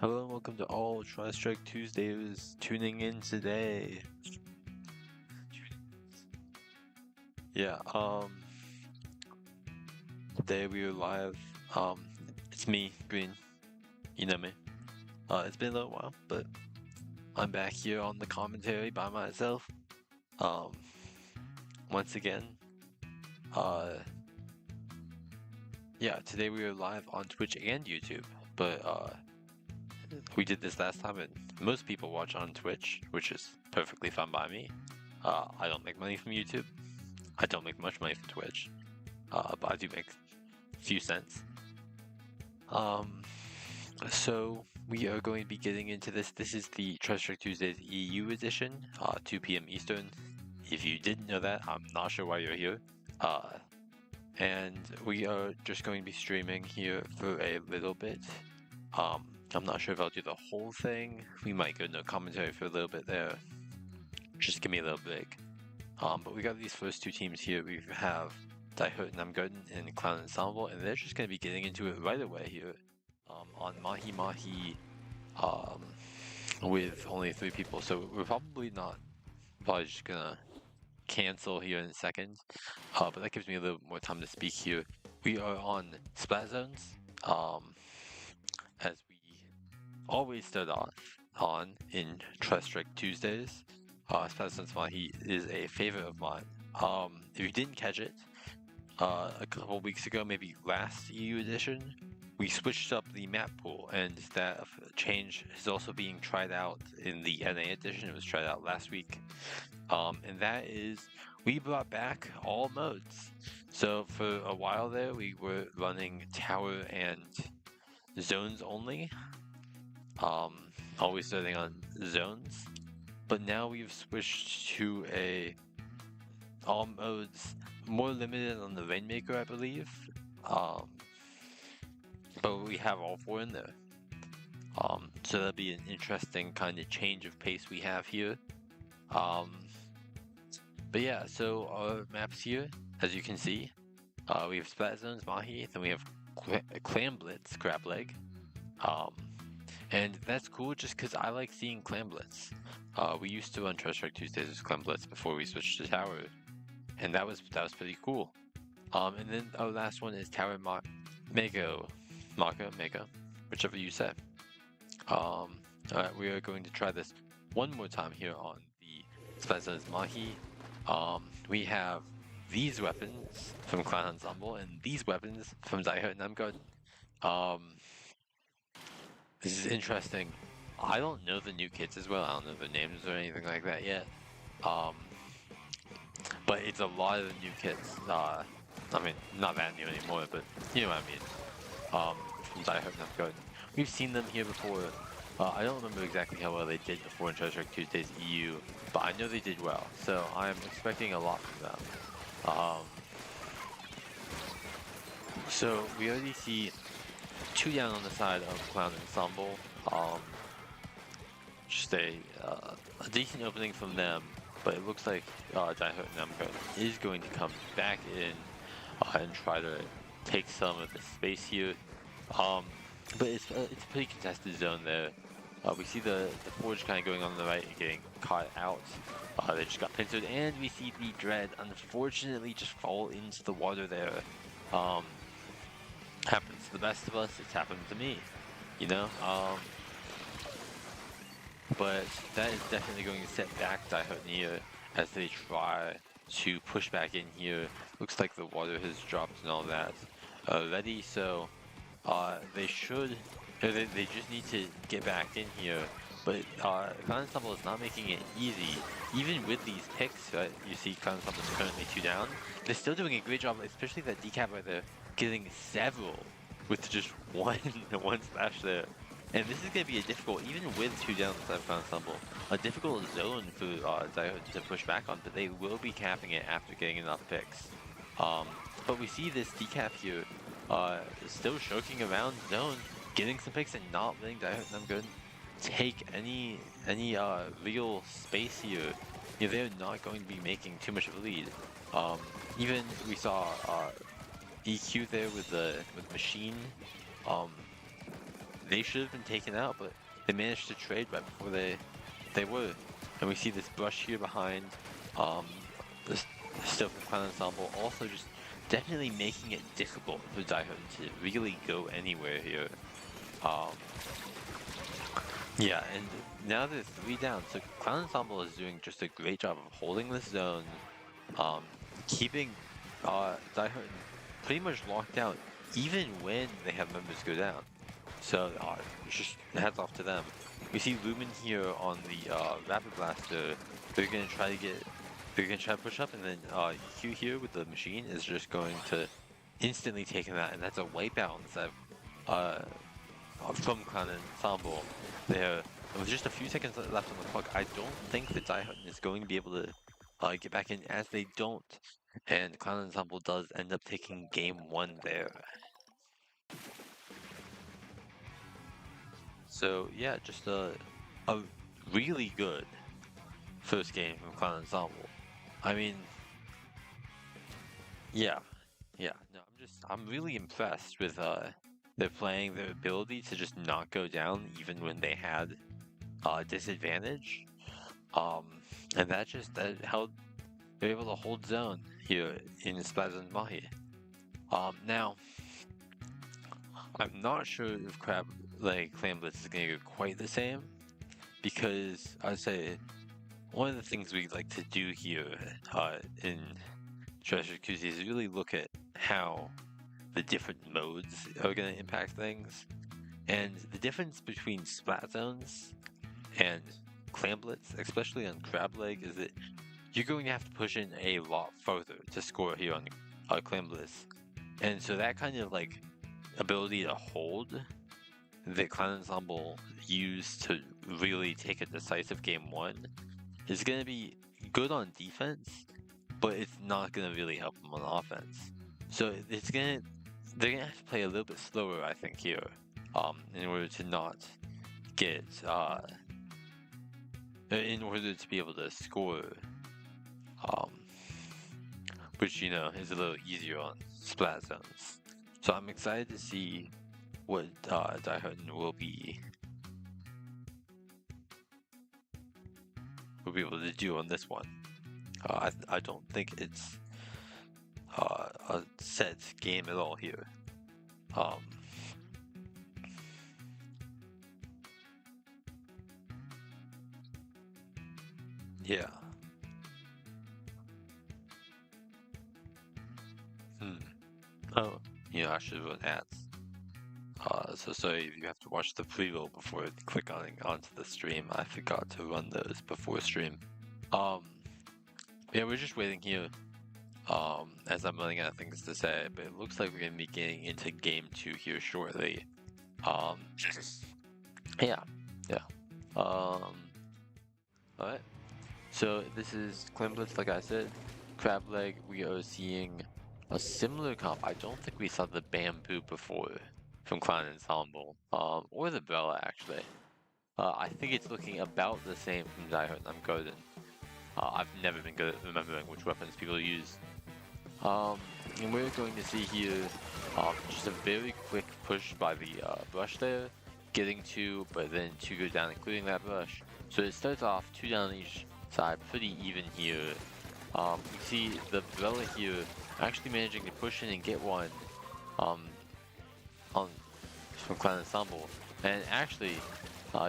Hello and welcome to all Tristrike Tuesdays tuning in today. Yeah, today we are live. It's me, Green. You know me. It's been a little while, but I'm back here on the commentary by myself. Um, once again. Yeah, today we are live on Twitch and YouTube, but we did this last time and most people watch on Twitch, which is perfectly fine by me. I don't make money from YouTube. I don't make much money from Twitch, but I do make a few cents. So we are going to be getting into this. This is the Tristrike Tuesdays EU edition, 2 p.m. Eastern. If you didn't know that, I'm not sure why you're here. And we are just going to be streaming here for a little bit. I'm not sure if I'll do the whole thing. We might go into commentary for a little bit there. Just give me a little break. But we got these first two teams here. We have Daihut Namgarden and Clown Ensemble, and they're just going to be getting into it right away here on Mahi Mahi with only 3 people. So we're probably just going to cancel here in a second, but that gives me a little more time to speak here. We are on Splat Zones, as we always start off on in Tristrike Tuesdays. Splat Zones Mahi is a favorite of mine. If you didn't catch it, a couple weeks ago, maybe last EU edition, we switched up the map pool, and that change is also being tried out in the NA edition. It was tried out last week. And that is, we brought back all modes. So for a while there, we were running tower and zones only, always starting on zones. But now we've switched to all modes, more limited on the Rainmaker, I believe. But we have all 4 in there. So that'll be an interesting kind of change of pace we have here. But yeah, so our maps here, as you can see, we have Splat Zones, Mahi, then we have Clam Blitz, Crab Leg. And that's cool just because I like seeing Clam Blitz. We used to run Tristrike Tuesdays with Clam Blitz before we switched to Tower, and that was pretty cool. And then our last one is Tower Mega, whichever you say. Alright, we are going to try this one more time here on the Splat Zones Mahi. We have these weapons from Clan Ensemble and these weapons from Daihut Namgarden. This is interesting. I don't know the new kits as well. I don't know their names or anything like that yet. But it's a lot of the new kits. I mean, not that new anymore, but you know what I mean. From Daihut Namgarden. We've seen them here before. I don't remember exactly how well they did before in Tristrike Tuesdays EU, but I know they did well, so I'm expecting a lot from them. So we already see 2 down on the side of Clown Ensemble. Just a decent opening from them, but it looks like Daihut Namgarden is going to come back in and try to take some of the space here. But it's a pretty contested zone there. We see the Forge kind of going on the right and getting caught out. They just got pincered, and we see the Dread unfortunately just fall into the water there. Happens to the best of us, it's happened to me, you know? But that is definitely going to set back Daihut here as they try to push back in here. Looks like the water has dropped and all that already, so they just need to get back in here. But Clan Ensemble is not making it easy. Even with these picks, right, you see Clan Ensemble is currently 2 down. They're still doing a great job, especially that decap right there, getting several with just one splash there. And this is going to be a difficult, even with 2 down inside Clan Ensemble, a difficult zone for Daihut to push back on, but they will be capping it after getting enough picks. But we see this decap here still shirking around zone, getting some picks and not letting Daihut Namgarden take any real space here. You know, they're not going to be making too much of a lead. Even we saw EQ there with the machine. they should have been taken out, but they managed to trade right before they were. And we see this brush here behind this stuff from Clan Ensemble, also just definitely making it difficult for Daihun to really go anywhere here. Um, yeah, and now they're 3 down, so Clan Ensemble is doing just a great job of holding this zone, keeping Daihun pretty much locked down, even when they have members go down. So just hats off to them. We see Lumen here on the Rapid Blaster. They're gonna try to push up, and then Q here with the machine is just going to instantly take him out, and that's a wipeout instead from Clan Ensemble. There, with just a few seconds left on the clock, I don't think that Daihun is going to be able to get back in, as they don't, and Clan Ensemble does end up taking game 1 there. So yeah, just a really good first game from Clan Ensemble. I mean, yeah, no, I'm really impressed with their playing, their ability to just not go down even when they had disadvantage. And that held, they're able to hold zone here in Splat Zone Mahi. Now, I'm not sure if Clam Blitz is gonna go quite the same, because I'd say one of the things we like to do here in Tristrike Tuesdays is really look at how the different modes are going to impact things. And the difference between Splat Zones and Clam Blitz, especially on Crab Leg, is that you're going to have to push in a lot further to score here on Clam Blitz. And so that kind of like ability to hold that Clan Ensemble used to really take a decisive game 1 is going to be good on defense, but it's not going to really help them on offense. So they're going to have to play a little bit slower, I think, here, in order to not get, in order to be able to score, which, you know, is a little easier on Splat Zones. So I'm excited to see what Daihun will be able to do on this one. I don't think it's a set game at all here. Yeah. Oh, you know, I should run ads. So sorry if you have to watch the pre-roll before click onto the stream. I forgot to run those before stream. Yeah, we're just waiting here. As I'm running out of things to say, but it looks like we're gonna be getting into game 2 here shortly. Yeah. Alright. So this is Clam Blitz, like I said. Crab Leg, we are seeing a similar comp. I don't think we saw the Bamboo before from Clan Ensemble, or the Bella actually. I think it's looking about the same from Daihun. I'm good. I've never been good at remembering which weapons people use. And we're going to see here just a very quick push by the brush there, getting 2, but then 2 go down, including that brush. So it starts off 2 down each side, pretty even here. You see the Bella here actually managing to push in and get one from Clan Ensemble, and actually,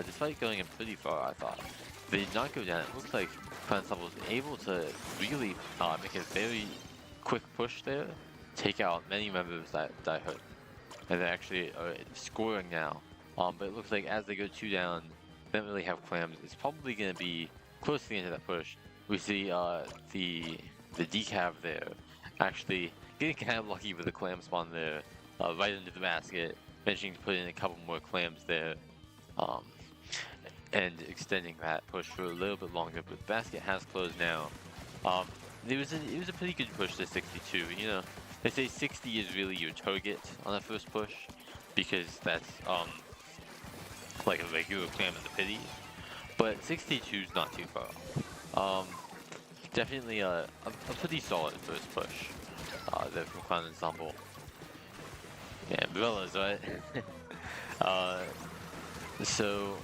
despite going in pretty far, I thought they did not go down. It looks like Clan Ensemble was able to really make a very quick push there, take out many members that hurt, and they actually are scoring now. But it looks like as they go 2 down, they don't really have clams. It's probably going to be close to the end of that push. We see the decav there actually getting kind of lucky with the clam spawn there, right into the basket, managing to put in a couple more clams there, and extending that push for a little bit longer. But the basket has closed now. It was a pretty good push to 62. You know, they say 60 is really your target on the first push, because that's like a regular clam in the pity. But 62 is not too far. Definitely a pretty solid first push there from Clan Ensemble. Yeah, Bella's right. So,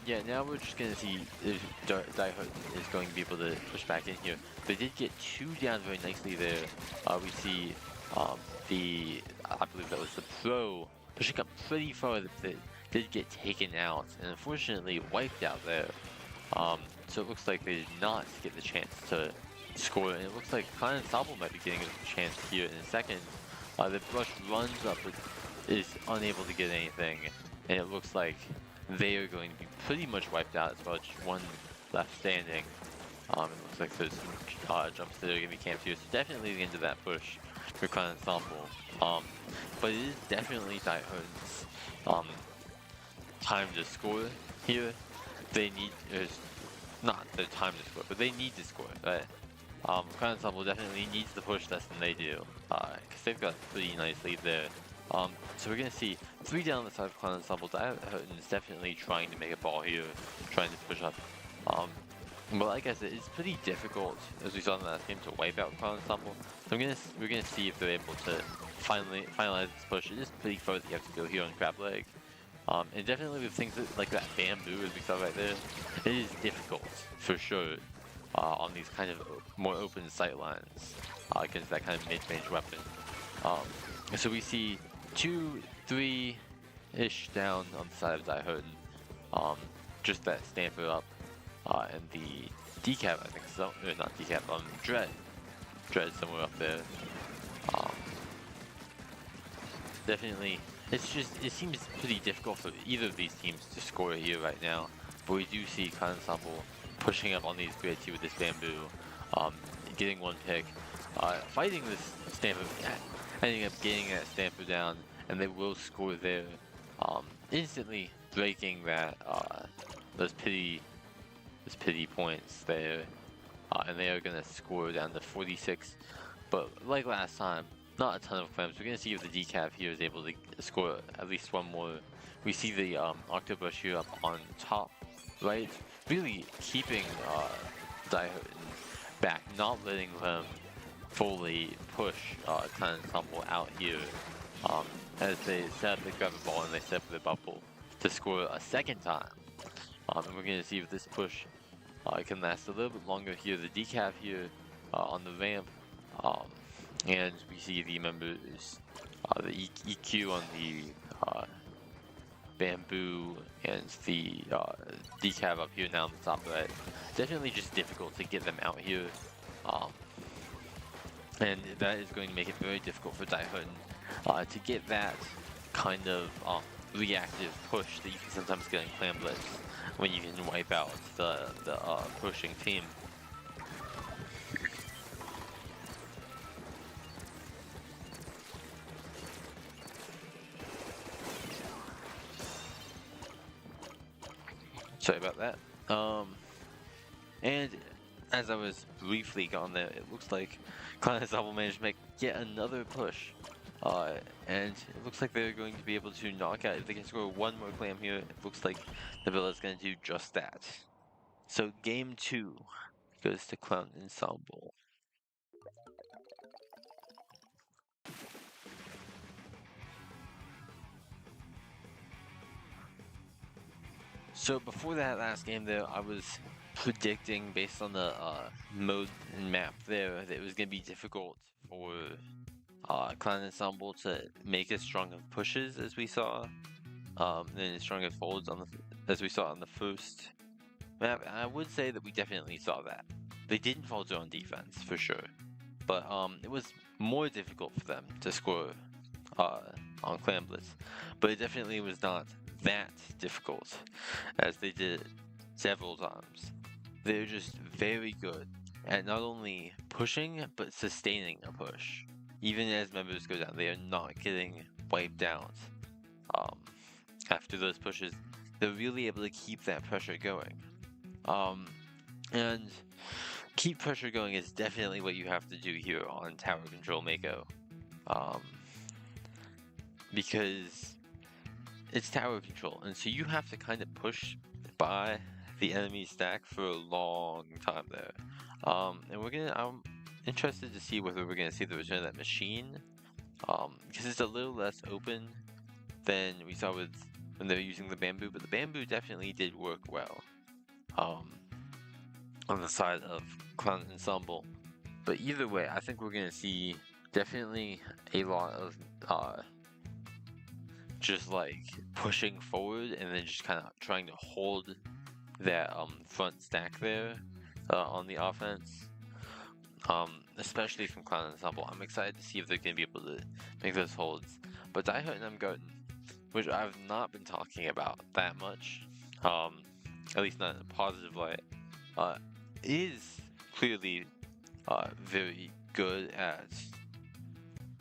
yeah, now we're just gonna see if Daihood is going to be able to push back in here. They did get 2 down very nicely there. We see I believe that was the pro, pushing up pretty far that did get taken out, and unfortunately wiped out there. So it looks like they did not get the chance to score, and it looks like Clan Ensemble might be getting a chance here in a second. The brush runs up, but is unable to get anything, and it looks like they are going to be pretty much wiped out as well. Just one left standing. It looks like there's some jumps that are going to be camped here, so definitely the end of that push for Clan Ensemble. But it is definitely Daihood's time to score here. They need, not their time to score, but they need to score, right? Clan Ensemble definitely needs to push less than they do, because they've got a pretty nice lead there. So we're going to see 3 down on the side of Clan Ensemble. Daihood is definitely trying to make a ball here, trying to push up. But like I said, it's pretty difficult, as we saw in the last game, to wipe out Clan Ensemble. So we're gonna see if they're able to finalize this push. It is pretty far that you have to go here on Crab Leg. And definitely with things like that bamboo, as we saw right there, it is difficult, for sure, on these kind of more open sight lines, against that kind of mid-range weapon. So we see 2, 3-ish down on the side of Daihood. Just that Stamper up. And the decap, I think, so, not decap, Dread somewhere up there. Definitely, it seems pretty difficult for either of these teams to score here right now, but we do see Clan Ensemble pushing up on these grade 2 with this bamboo, getting 1 pick, fighting this Stamper, ending up getting that Stamper down, and they will score there, instantly breaking that, those pity points there, and they are going to score down to 46. But like last time, not a ton of clams. We're going to see if the decaf here is able to score at least 1 more. We see the Octobrush here up on top, right? Really keeping Daihood back, not letting them fully push Clan Ensemble out here, as they set up the grabber ball and they set up the bubble to score a second time. And we're going to see if this push can last a little bit longer here. The decaf here on the ramp, and we see the members, the EQ on the bamboo, and the decaf up here now on the top right. Definitely just difficult to get them out here, and that is going to make it very difficult for Daihood to get that kind of reactive push that you can sometimes get in Clan Blitz when you can wipe out the pushing team. Sorry about that. And as I was briefly gone there, it looks like Clan Ensemble managed to make yet another push. And it looks like they're going to be able to knock out, if they can score 1 more clam here, it looks like the villa's going to do just that. So game 2 goes to Clan Ensemble. So before that last game there, I was predicting, based on the mode and map there, that it was going to be difficult for Clan Ensemble to make as strong of pushes as we saw, and as strong of folds as we saw on the first map. And I would say that we definitely saw that. They didn't fall on defense, for sure, but it was more difficult for them to score on Clan Blitz, but it definitely was not that difficult, as they did several times. They're just very good at not only pushing, but sustaining a push. Even as members go down, they are not getting wiped out. After those pushes, they're really able to keep that pressure going. And keep pressure going is definitely what you have to do here on Tower Control Mako. Because it's tower control, and so you have to kind of push by the enemy stack for a long time there. And I'm interested to see whether we're gonna see the return of that machine, because it's a little less open than we saw with when they're using the bamboo, but the bamboo definitely did work well on the side of Clown Ensemble. But either way, I think we're going to see definitely a lot of just like pushing forward and then just kind of trying to hold that front stack there on the offense. Especially from Clown Ensemble. I'm excited to see if they're going to be able to make those holds. But Die Hard and Garden, which I've not been talking about that much, at least not in a positive light, is clearly very good at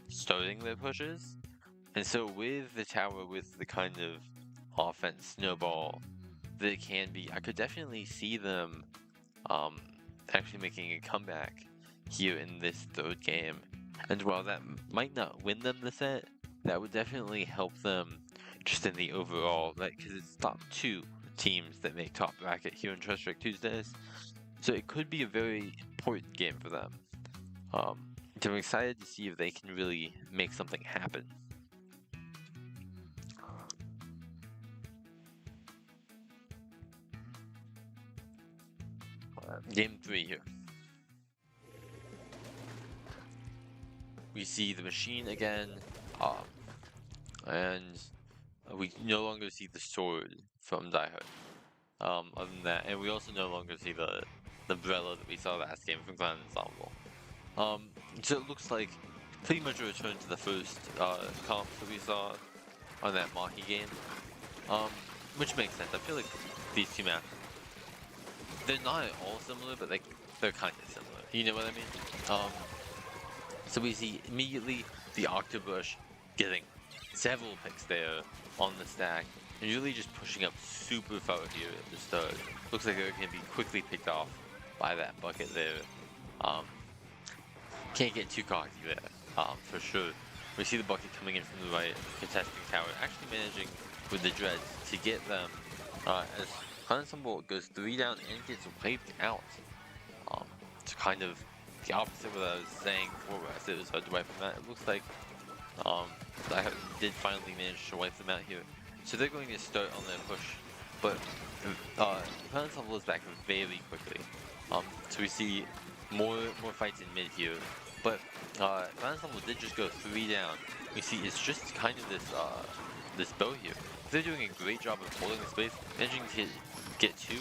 starting their pushes. And so with the tower, with the kind of offense snowball that it can be, I could definitely see them actually making a comeback here in this third game. And while that might not win them the set, that would definitely help them just in the overall, like, because it's top 2 teams that make top bracket here in Tristrike Tuesdays. So it could be a very important game for them. So I'm excited to see if they can really make something happen. Game 3 here. We see the machine again, and we no longer see the sword from Die Hard. Other than that, and we also no longer see the umbrella that we saw last game from Clown Ensemble. So it looks like pretty much a return to the first comp that we saw on that Mahi game, which makes sense. I feel like these two maps, they're not at all similar, but they're kind of similar. You know what I mean? So we see immediately the Octobush getting several picks there on the stack, and really just pushing up super far here at the start. Looks like they're going to be quickly picked off by that bucket there. Can't get too cocky there, for sure. We see the bucket coming in from the right, contesting tower, actually managing with the dreads to get them as Clown Ensemble goes 3 down and gets wiped out. It's kind of the opposite of what I was saying before, where I said it was hard to wipe them out. It looks like I did finally manage to wipe them out here. So they're going to start on their push, but Clown Ensemble is back very quickly. So we see more fights in mid here, but Clown Ensemble did just go 3 down. We see it's just kind of this bow here. They're doing a great job of holding the space, managing to get 2,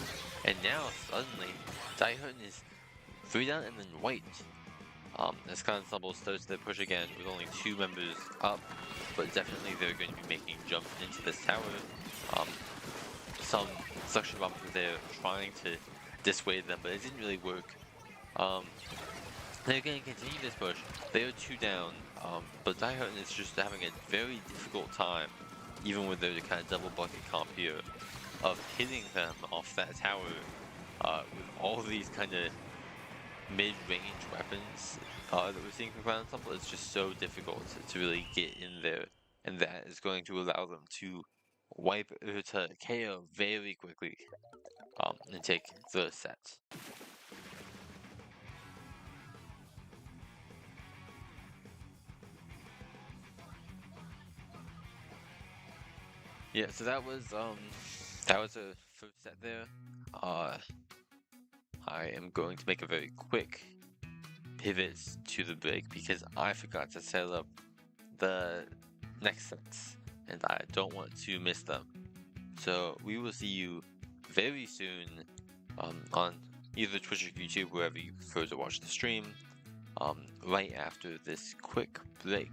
and now suddenly Die Hard is 3 down and then wiped. As Clown Ensemble starts their push again with only 2 members up, but definitely they're going to be making jumps into this tower. Some suction bombs were there trying to dissuade them, but it didn't really work. They're going to continue this push. They are 2 down, but Die Hard is just having a very difficult time, even with their kind of double bucket comp here, of hitting them off that tower with all of these kind of mid-range weapons that we're seeing from Clown Ensemble. It's just so difficult to really get in there, and that is going to allow them to wipe or to KO very quickly and take the set. Yeah, so that was a first set there. I am going to make a very quick pivot to the break because I forgot to set up the next sets and I don't want to miss them. So we will see you very soon on either Twitch or YouTube, wherever you prefer to watch the stream, right after this quick break.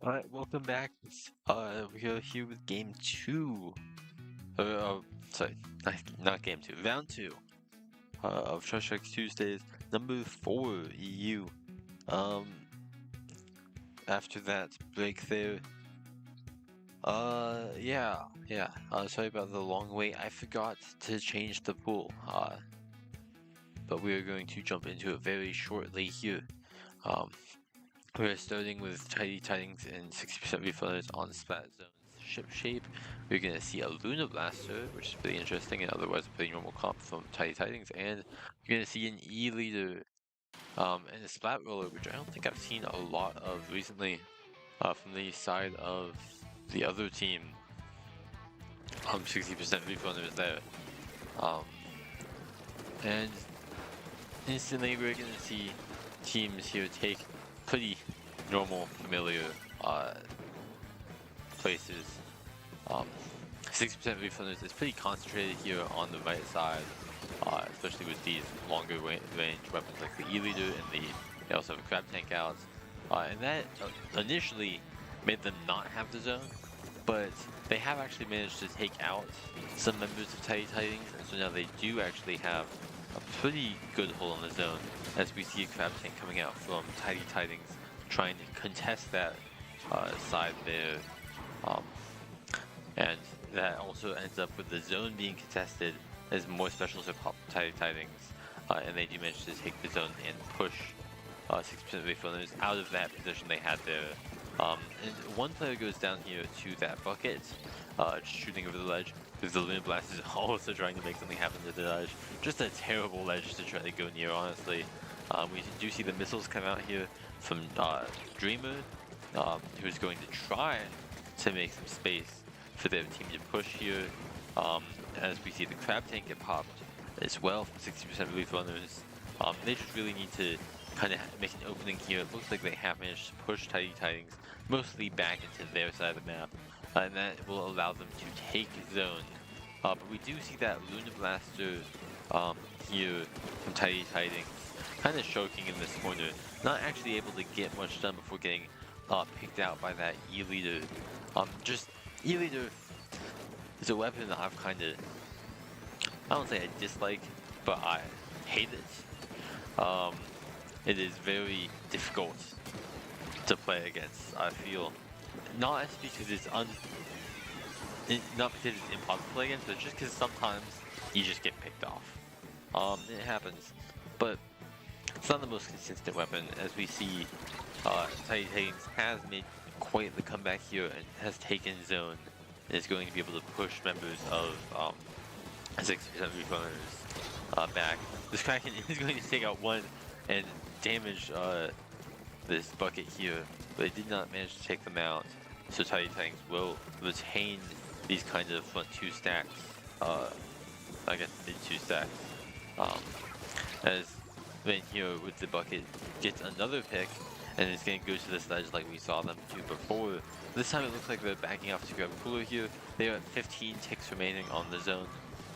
Alright, welcome back. We are here with game two. Sorry, not game two, round two of Tristrike Tuesdays, number 4 EU. Um, after that break there, yeah. Sorry about the long wait. I forgot to change the pool. But we are going to jump into it very shortly here. We're starting with Tidy Tidings and 60% refunders on Splat Zone's ship shape. We're going to see a Luna Blaster, which is pretty interesting and otherwise a pretty normal comp from Tidy Tidings. And you're going to see an E-Leader and a Splat Roller, which I don't think I've seen a lot of recently from the side of the other team. 60% refunders there. And instantly we're going to see teams here take pretty normal, familiar places. 60% refunders is pretty concentrated here on the right side, especially with these longer range weapons like the E-Leader and they also have a Crab Tank out. And that initially made them not have the zone, but they have actually managed to take out some members of Tidy Tidings, and so now they do actually have a pretty good hold on the zone, as we see a Crab Tank coming out from Tidy Tidings trying to contest that side there. And that also ends up with the zone being contested as more specials are popped from Tidy Tidings, and they do manage to take the zone and push 60% refunders out of that position they had there. And one player goes down here to that bucket, just shooting over the ledge, because the Luna Blast is also trying to make something happen to the ledge. Just a terrible ledge to try to go near, honestly. We do see the missiles come out here from Dreamer, who's going to try to make some space for their team to push here, as we see the Crab Tank get popped as well from 60% refunders. They just really need to kind of make an opening here. It looks like they have managed to push Tidy Tidings mostly back into their side of the map, and that will allow them to take zone. But we do see that Luna Blaster here from Tidy Tidings kind of choking in this corner, not actually able to get much done before getting picked out by that E-Leader. Just E-Leader is a weapon that I've kind of, I don't say I dislike, but I hate it. It is very difficult to play against, I feel. Not because it's not because it's impossible to play against, but just because sometimes you just get picked off. It happens, but it's not the most consistent weapon, as we see Tidy Tidings has made quite the comeback here and has taken zone and is going to be able to push members of 60% refunders back. This Kraken is going to take out one and damage this bucket here, but it did not manage to take them out. So Tidy Tidings will retain these kinds of front two stacks, I guess mid two stacks, as Van here with the bucket gets another pick and is going to go to this ledge like we saw them do before. This time it looks like they're backing off to grab a cooler here. They are at 15 ticks remaining on the zone,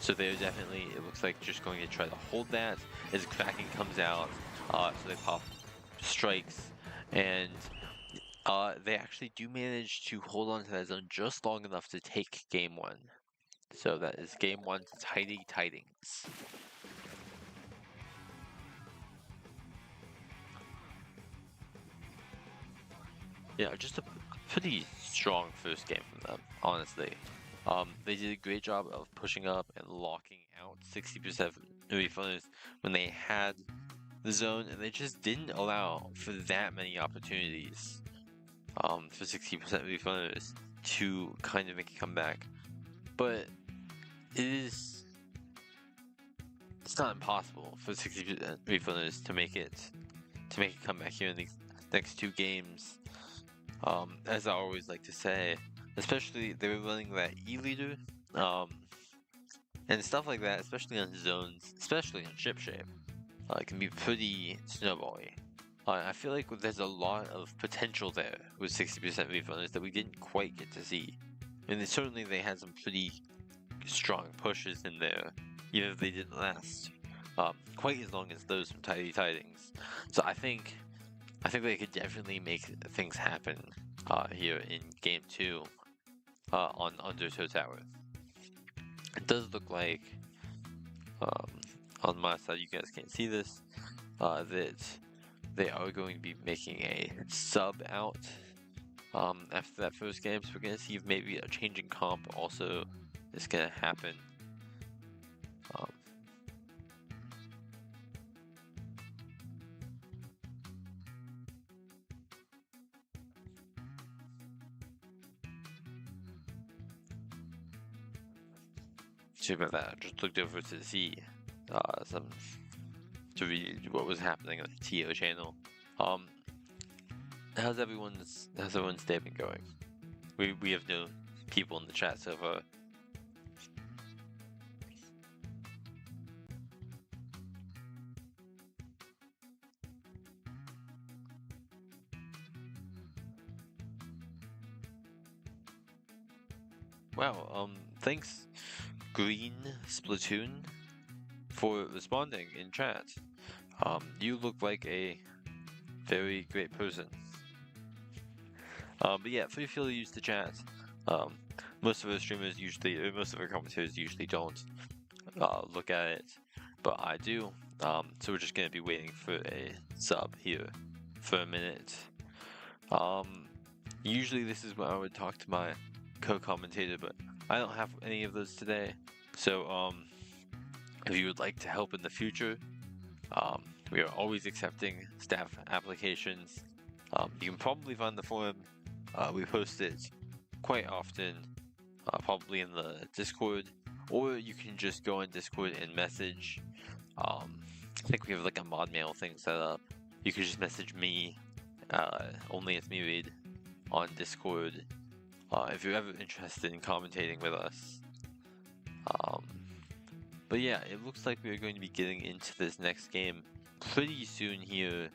so they're definitely, it looks like, just going to try to hold that as Kraken comes out. So they pop strikes, and they actually do manage to hold on to that zone just long enough to take game one. So that is game one to Tidy Tidings. Yeah, just a pretty strong first game from them, honestly. They did a great job of pushing up and locking out 60% refunders when they had the zone, and they just didn't allow for that many opportunities for 60% refunders to kind of make a comeback. But it's not impossible for 60% refunders to make a comeback here in these next two games. As I always like to say, especially they were running that E-Leader, and stuff like that, especially on zones, especially on ship shape, it can be pretty snowbally. I feel like there's a lot of potential there with 60% refunders that we didn't quite get to see. And certainly they had some pretty strong pushes in there, even if they didn't last quite as long as those from Tidy Tidings. So I think they could definitely make things happen here in game 2 on Undertow Tower. It does look like, on my side, you guys can't see this, that they are going to be making a sub out after that first game, so we're going to see if maybe a change in comp also is going to happen. Sorry about that. I just looked over to see to read what was happening on the TO channel. How's everyone's day been going? We have no people in the chat so far. Wow, thanks Green Splatoon for responding in chat. You look like a very great person. But yeah, feel free to use the chat. Most of our streamers usually, or most of our commentators usually don't look at it, but I do. So we're just gonna be waiting for a sub here for a minute. Usually this is when I would talk to my co-commentator, but I don't have any of those today. So if you would like to help in the future, we are always accepting staff applications. You can probably find the forum. We post it quite often, probably in the Discord, or you can just go on Discord and message. I think we have like a mod mail thing set up. You can just message me, only it's me read, on Discord, if you're ever interested in commentating with us. But yeah, it looks like we're going to be getting into this next game pretty soon here,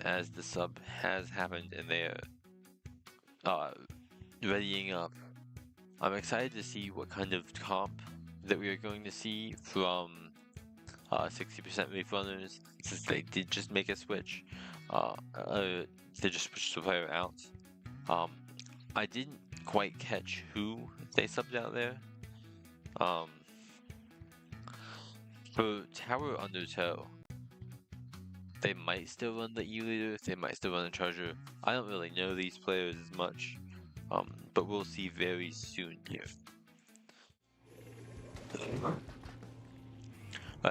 as the sub has happened and they're readying up. I'm excited to see what kind of comp that we are going to see from 60% Reef Runners, since they did just make a switch. They just switched the player out. I didn't quite catch who they subbed out there. For Tower Undertow, they might still run the E-Leader, they might still run the Treasure. I don't really know these players as much, but we'll see very soon here.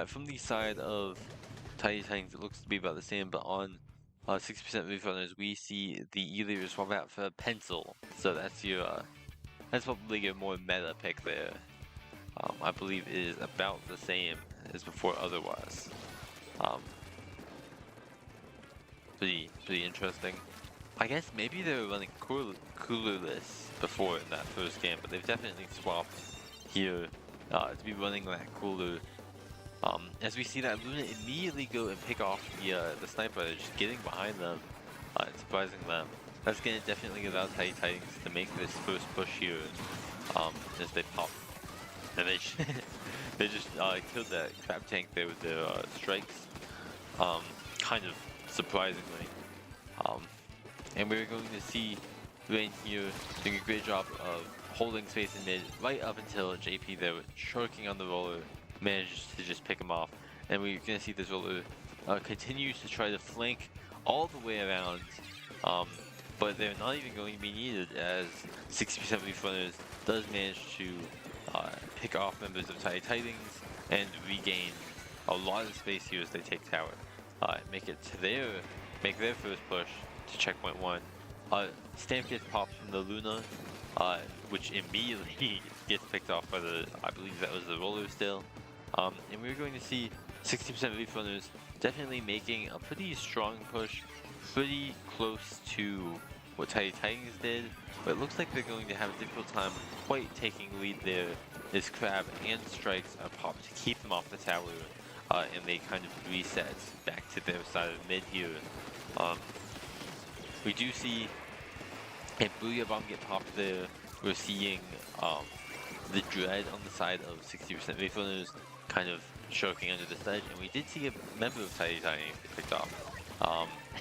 From the side of Tiny Titans, it looks to be about the same, but on 60% Reef Runners, we see the E-Leader swap out for a Pencil. So that's your, that's probably your more meta pick there. I believe it is about the same as before otherwise. Pretty interesting. I guess maybe they were running Coolerless before in that first game, but they've definitely swapped here to be running that Cooler. As we see that Luna immediately go and pick off the sniper, just getting behind them and surprising them. That's gonna definitely allow Tiny Titans to make this first push here as they pop. And they they just killed that crab tank there with their strikes, kind of surprisingly. And we're going to see Rain here doing a great job of holding space in mid right up until JP there, choking on the roller, managed to just pick him off. And we're going to see this roller continues to try to flank all the way around, but they're not even going to be needed, as 60% Reef Runners does manage to pick off members of Tiny Titans and regain a lot of space here as they take tower. Make their first push to checkpoint 1. Stamp gets popped from the Luna, which immediately gets picked off by the, I believe that was the roller still. And we're going to see 60% Reef Runners definitely making a pretty strong push, pretty close to what Tiny Titans did, but it looks like they're going to have a difficult time quite taking lead there, as Crab and Strikes are popped to keep them off the tower, and they kind of reset back to their side of mid here. We do see a Booyah Bomb get popped there. We're seeing the Dread on the side of 60% Reef Runners kind of choking under the sledge, and we did see a member of Tiny Titans get picked off,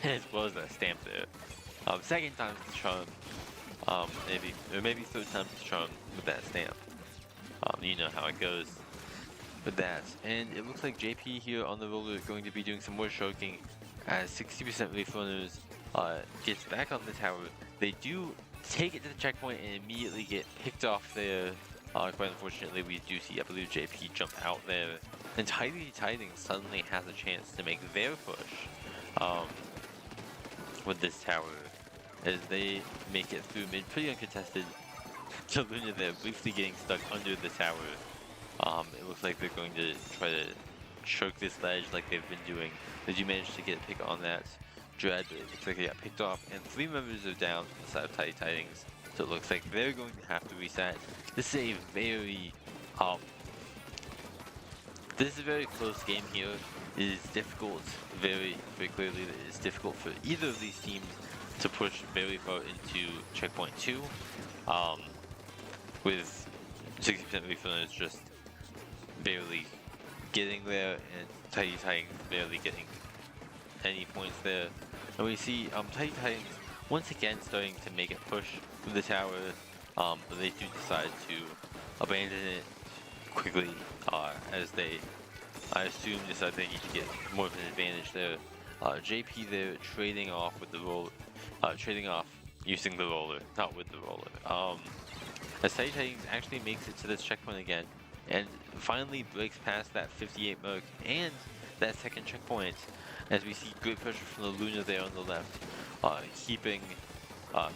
as well as that Stamp there. Second time's the charm. Maybe third time's the charm with that stamp. You know how it goes with that. And it looks like JP here on the roller going to be doing some more choking as 60% leaf runners gets back on the tower. They do take it to the checkpoint and immediately get picked off there. Quite unfortunately, we do see, I believe, JP jump out there. And Tidy Tidings suddenly has a chance to make their push with this tower as they make it through mid pretty uncontested. So Luna there briefly getting stuck under the tower. It looks like they're going to try to choke this ledge like they've been doing. They do manage to get a pick on that Dread, but it looks like they got picked off, and 3 members are down on the side of Tidy Tidings. So it looks like they're going to have to reset. This is a very close game here. It is difficult, very clearly that it is difficult for either of these teams to push very far into checkpoint 2. With 60% refund is just barely getting there, and Tidy Tidings barely getting any points there. And we see Tidy Tidings once again starting to make a push through the tower, but they do decide to abandon it quickly as they, I assume, decide they need to get more of an advantage there. JP there trading off with the roll, trading off using the roller, not with the roller. As Tidy Tidings actually makes it to this checkpoint again, and finally breaks past that 58 mark and that second checkpoint, as we see great pressure from the Luna there on the left, keeping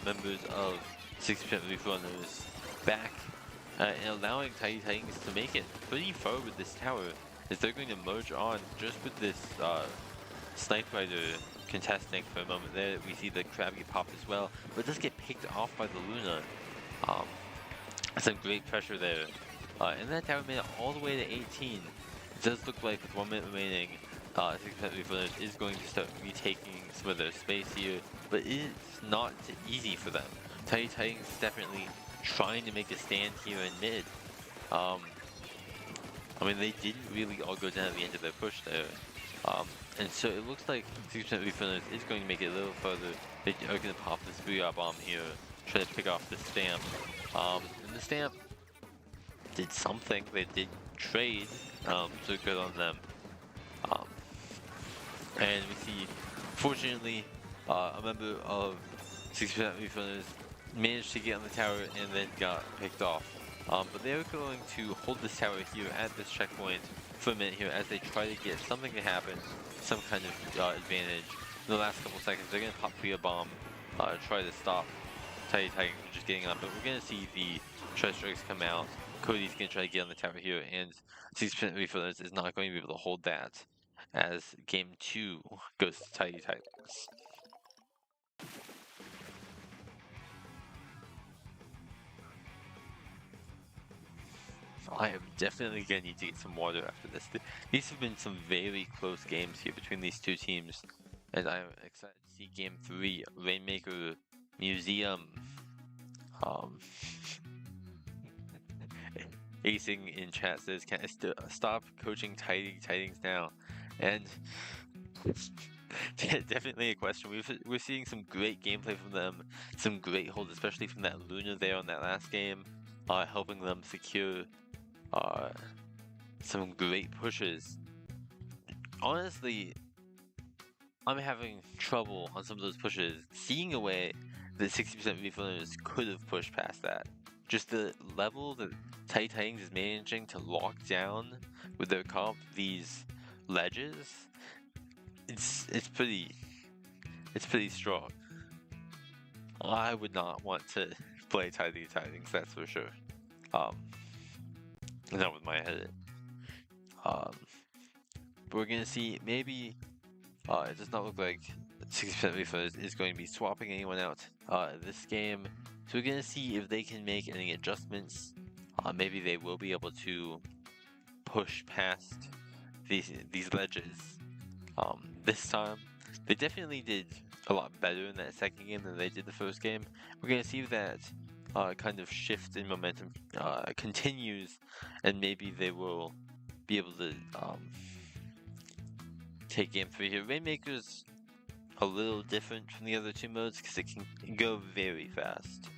members of 60% Leaf Runners back, and allowing Tidy Tidings to make it pretty far with this tower, as they're going to merge on just with this Snipe Rider contesting for a moment there. We see the crab get popped as well, but it does get picked off by the Luna. Some great pressure there. And that tower made it all the way to 18. It does look like with 1 minute remaining, 60% Leaf Runners is going to start retaking some of their space here, but it's not easy for them. Tidy Tidings is definitely trying to make a stand here in mid. I mean, they didn't really all go down at the end of their push there. And so it looks like 60% Leaf Runners is going to make it a little further. They are going to pop this Booyah Bomb here, try to pick off the stamp. And the stamp did something. They did trade, so good on them. And we see, fortunately, a member of 60% Leaf Runners managed to get on the tower and then got picked off. But they're going to hold this tower here at this checkpoint for a minute here as they try to get something to happen, some kind of advantage. In the last couple seconds, they're going to pop Booyah Bomb, try to stop Tidy Tidings from just getting up. But we're going to see the Tristrikes come out. Cody's going to try to get on the tower here, and 60% Leaf Runners is not going to be able to hold that as game 2 goes to Tidy Tidings. I am definitely going to need to get some water after this. These have been some very close games here between these two teams, and I'm excited to see game 3, Rainmaker Museum. Acing in chat says, can I stop coaching Tidy Tidings now? And definitely a question. We're seeing some great gameplay from them, some great holds, especially from that Luna there on that last game, helping them secure some great pushes. Honestly, I'm having trouble on some of those pushes, seeing a way that 60% Leaf Runners could have pushed past that. Just the level that Tidy Tidings is managing to lock down with their comp these ledges, it's pretty strong. I would not want to play Tidy Tidings, that's for sure. Not with my head. But we're gonna see, maybe it does not look like 60% Leaf Runners is going to be swapping anyone out this game. So we're gonna see if they can make any adjustments. Maybe they will be able to push past these ledges. This time, they definitely did a lot better in that second game than they did the first game. We're gonna see if that kind of shift in momentum continues, and maybe they will be able to take game 3 here. Rainmakers a little different from the other two modes because it can go very fast.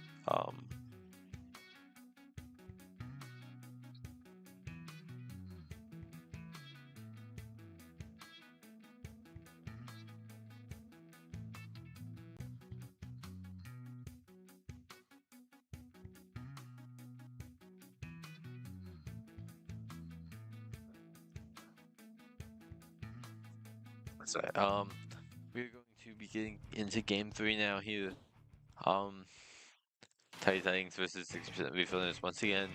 Sorry. We're going to be getting into game 3 now here. Tidy Tidings versus 60% Refillers. Once again,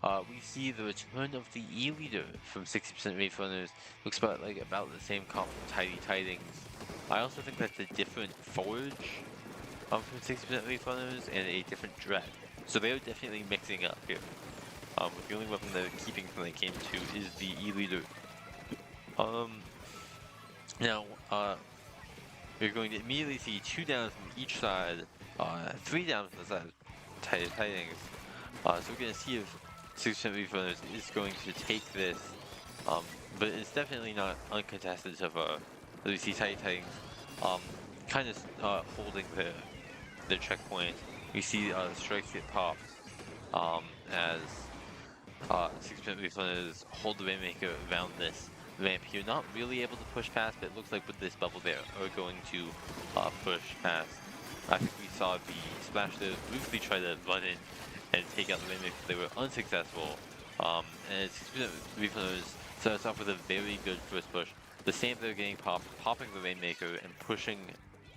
we see the return of the E-leader from 60% Refillers. Looks about the same comp from Tidy Tidings. I also think that's a different forge from 60% Refillers and a different dread. So they're definitely mixing up here. The only weapon they're keeping from the game 2 is the E-leader. Now, we're going to immediately see 2 down from each side, 3 down from the side of Tidings. So we're going to see if 60% Refillers is going to take this, but it's definitely not uncontested so far. As we see Tidings kind of holding their checkpoint. We see strikes get popped as 60% Refillers hold the Rainmaker around this ramp here, not really able to push past, but it looks like with this bubble there are going to push past. I think we saw the splash there briefly try to run in and take out the Rainmaker, they were unsuccessful. And 60% Refillers starts off with a very good first push. The same they're getting popped, popping the Rainmaker and pushing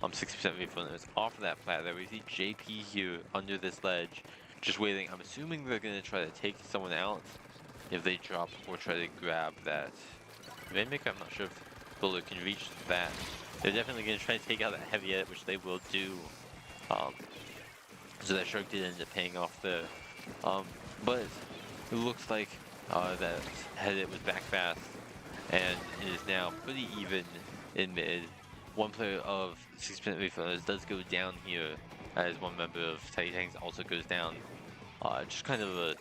60% Refillers off of that plat there. We see JP here under this ledge, just waiting. I'm assuming they're going to try to take someone out if they drop or try to grab that Rainmaker. I'm not sure if Bullet can reach that. They're definitely going to try to take out that heavy edit, which they will do. So that shark did end up paying off there. But it looks like that edit was back fast, and it is now pretty even in mid. One player of 60% Refillers does go down here, as one member of Tidy Tidings also goes down. Just kind of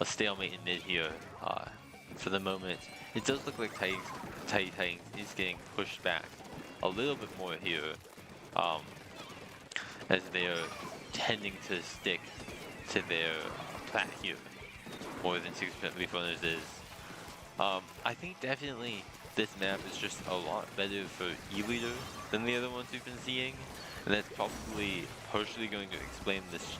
a stalemate in mid here for the moment. It does look like Tidy Tidings is getting pushed back a little bit more here, as they are tending to stick to their plat here more than 60% Refillers is. I think definitely this map is just a lot better for E-leader than the other ones we've been seeing, and that's probably partially going to explain this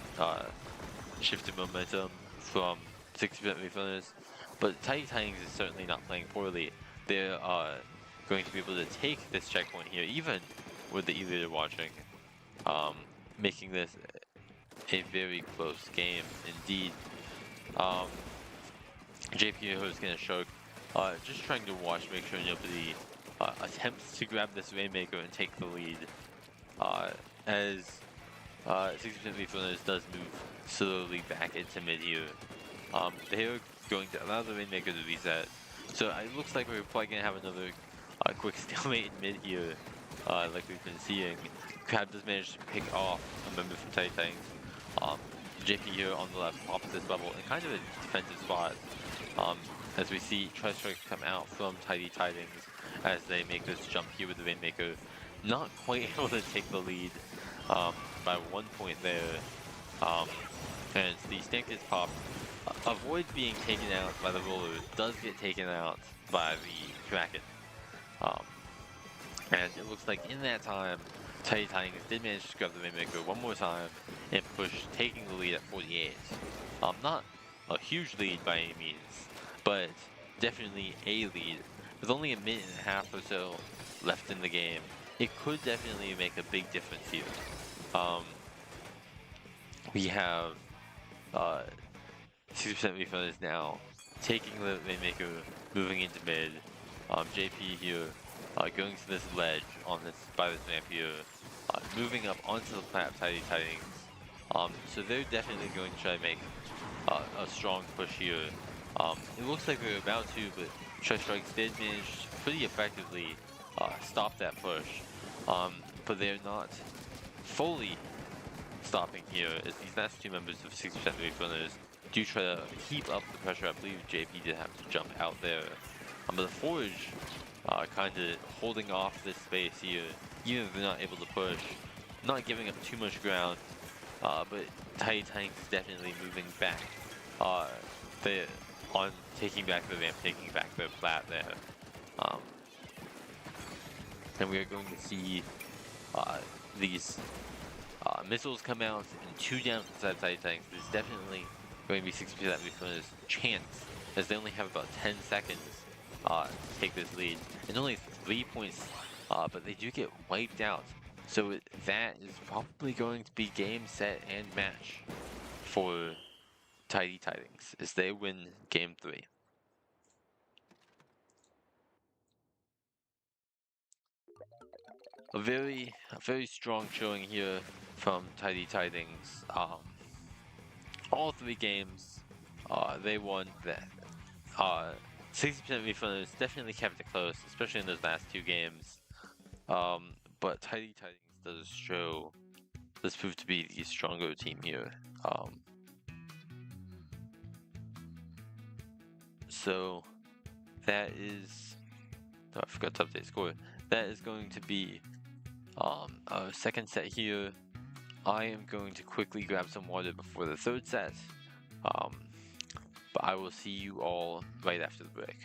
shift in momentum from 60% Refillers. But Tidy Tidings is certainly not playing poorly. They're going to be able to take this checkpoint here, even with the E-leader watching, making this a very close game indeed. JP here is going to show, just trying to watch, make sure nobody attempts to grab this Rainmaker and take the lead, as 60% Refillers does move slowly back into mid here. They're going to allow the Rainmaker to reset, so it looks like we're probably going to have another quick stalemate in mid here, like we've been seeing. Crab does manage to pick off a member from Tidy Tidings. JP here on the left pops this level in kind of a defensive spot, as we see Tristrike come out from Tidy Tidings as they make this jump here with the Rainmaker. Not quite able to take the lead by 1 point there, and the stank is popped. Avoids being taken out by the roller, does get taken out by the Kraken. And it looks like in that time, Tidy Tidings did manage to grab the Rainmaker one more time and push, taking the lead at 48. Not a huge lead by any means, but definitely a lead. With only a minute and a half or so left in the game, it could definitely make a big difference here. We have 60% Refillers now taking the Rainmaker, moving into mid. JP here going to this ledge on this by this ramp here, moving up onto the plat of Tidy Tidings. So they're definitely going to try to make a strong push here. It looks like they're about to, but Tristrike did manage pretty effectively stop that push. But they're not fully stopping here, as these last two members of 60% Refillers do try to keep up the pressure. I believe JP did have to jump out there. But the Forge kind of holding off this space here. Even if they're not able to push, not giving up too much ground, but Tidy Tidings is definitely moving back. They on taking back the ramp, taking back the plat there. And we are going to see these missiles come out and 2 down inside Tidy Tidings. There's definitely going to be 60% refunders chance, as they only have about 10 seconds to take this lead, and only 3 points, but they do get wiped out. So that is probably going to be game, set, and match for Tidy Tidings as they win game 3. A very strong showing here from Tidy Tidings. All 3 games, they won that. 60% refunders definitely kept it close, especially in those last 2 games. But Tidy Tidings does prove to be the stronger team here. So that is, I forgot to update score. That is going to be our second set here. I am going to quickly grab some water before the third set. But I will see you all right after the break.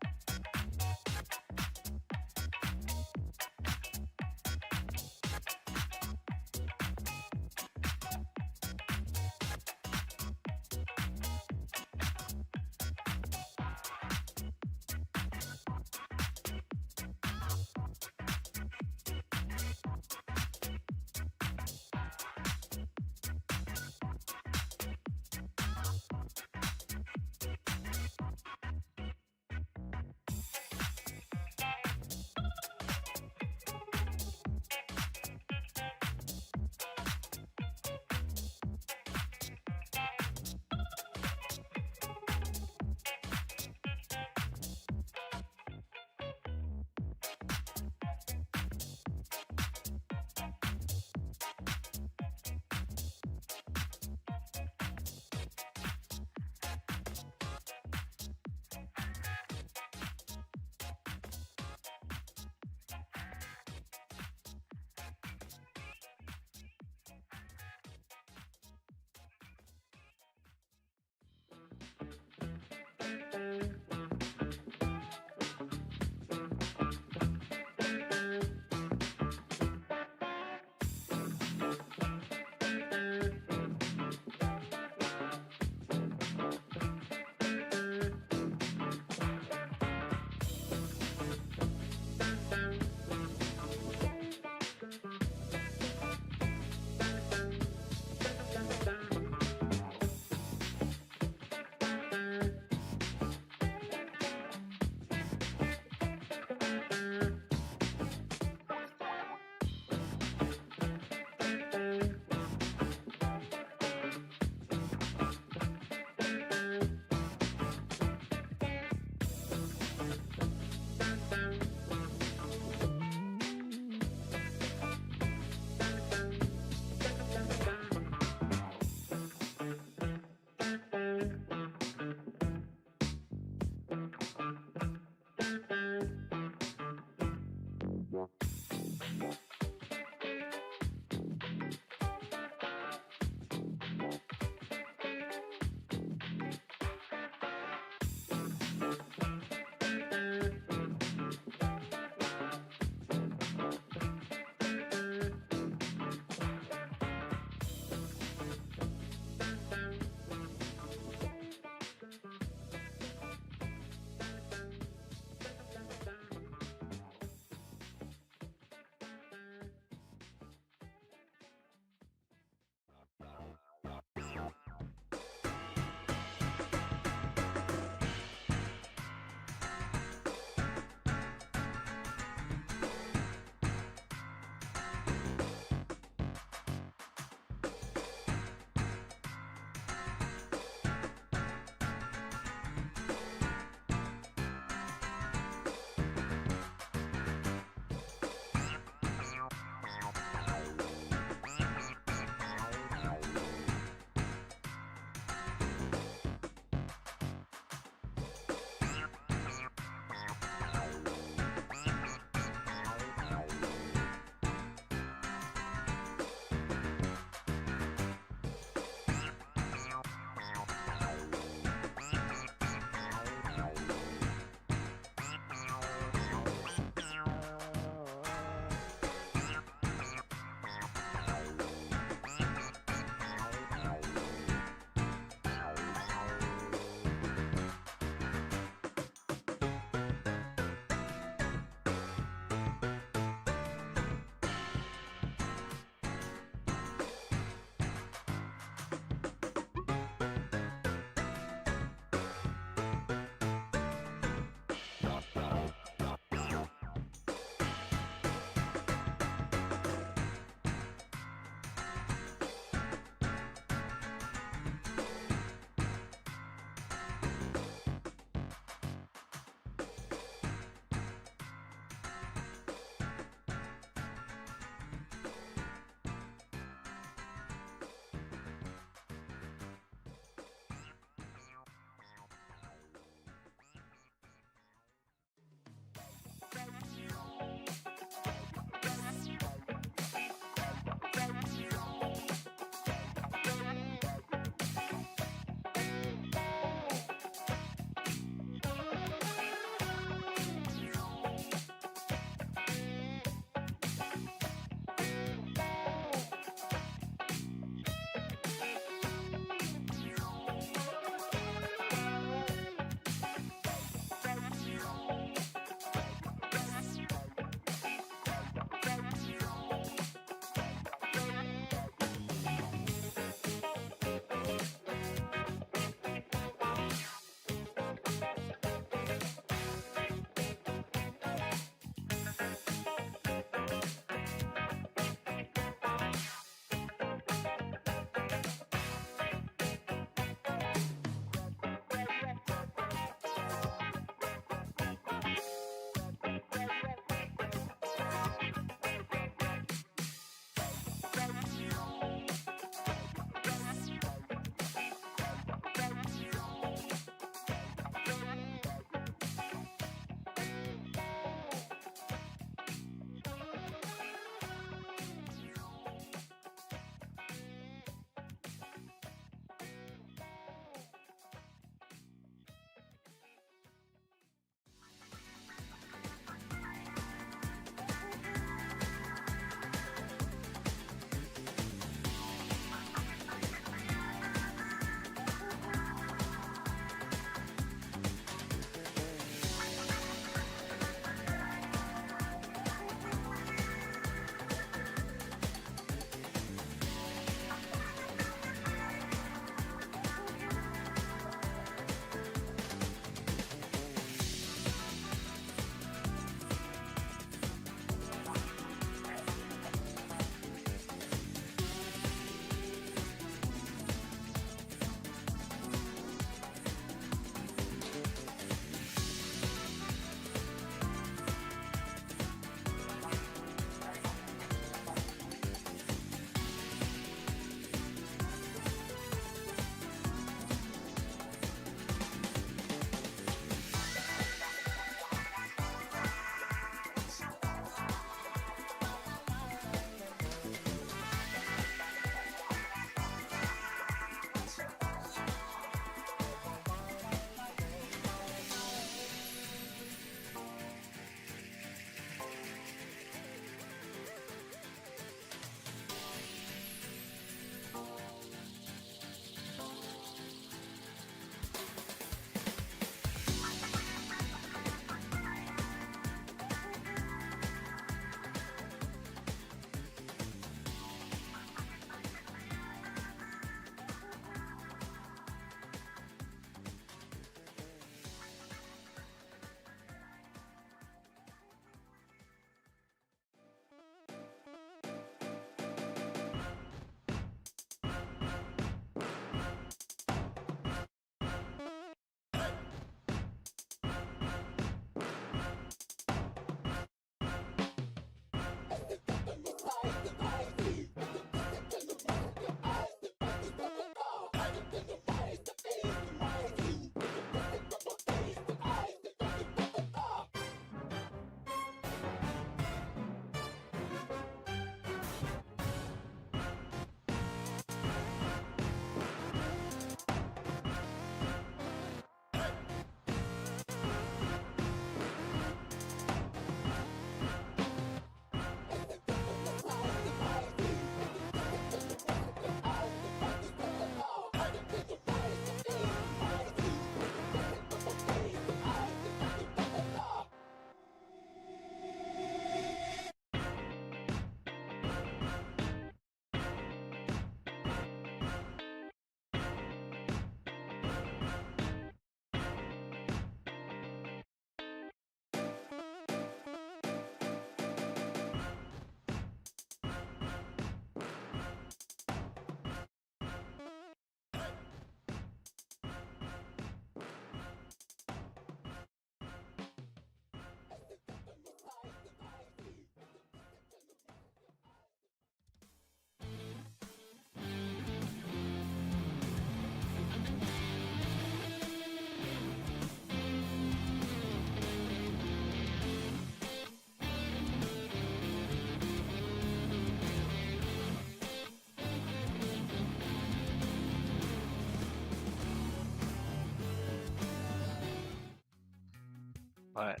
Alright,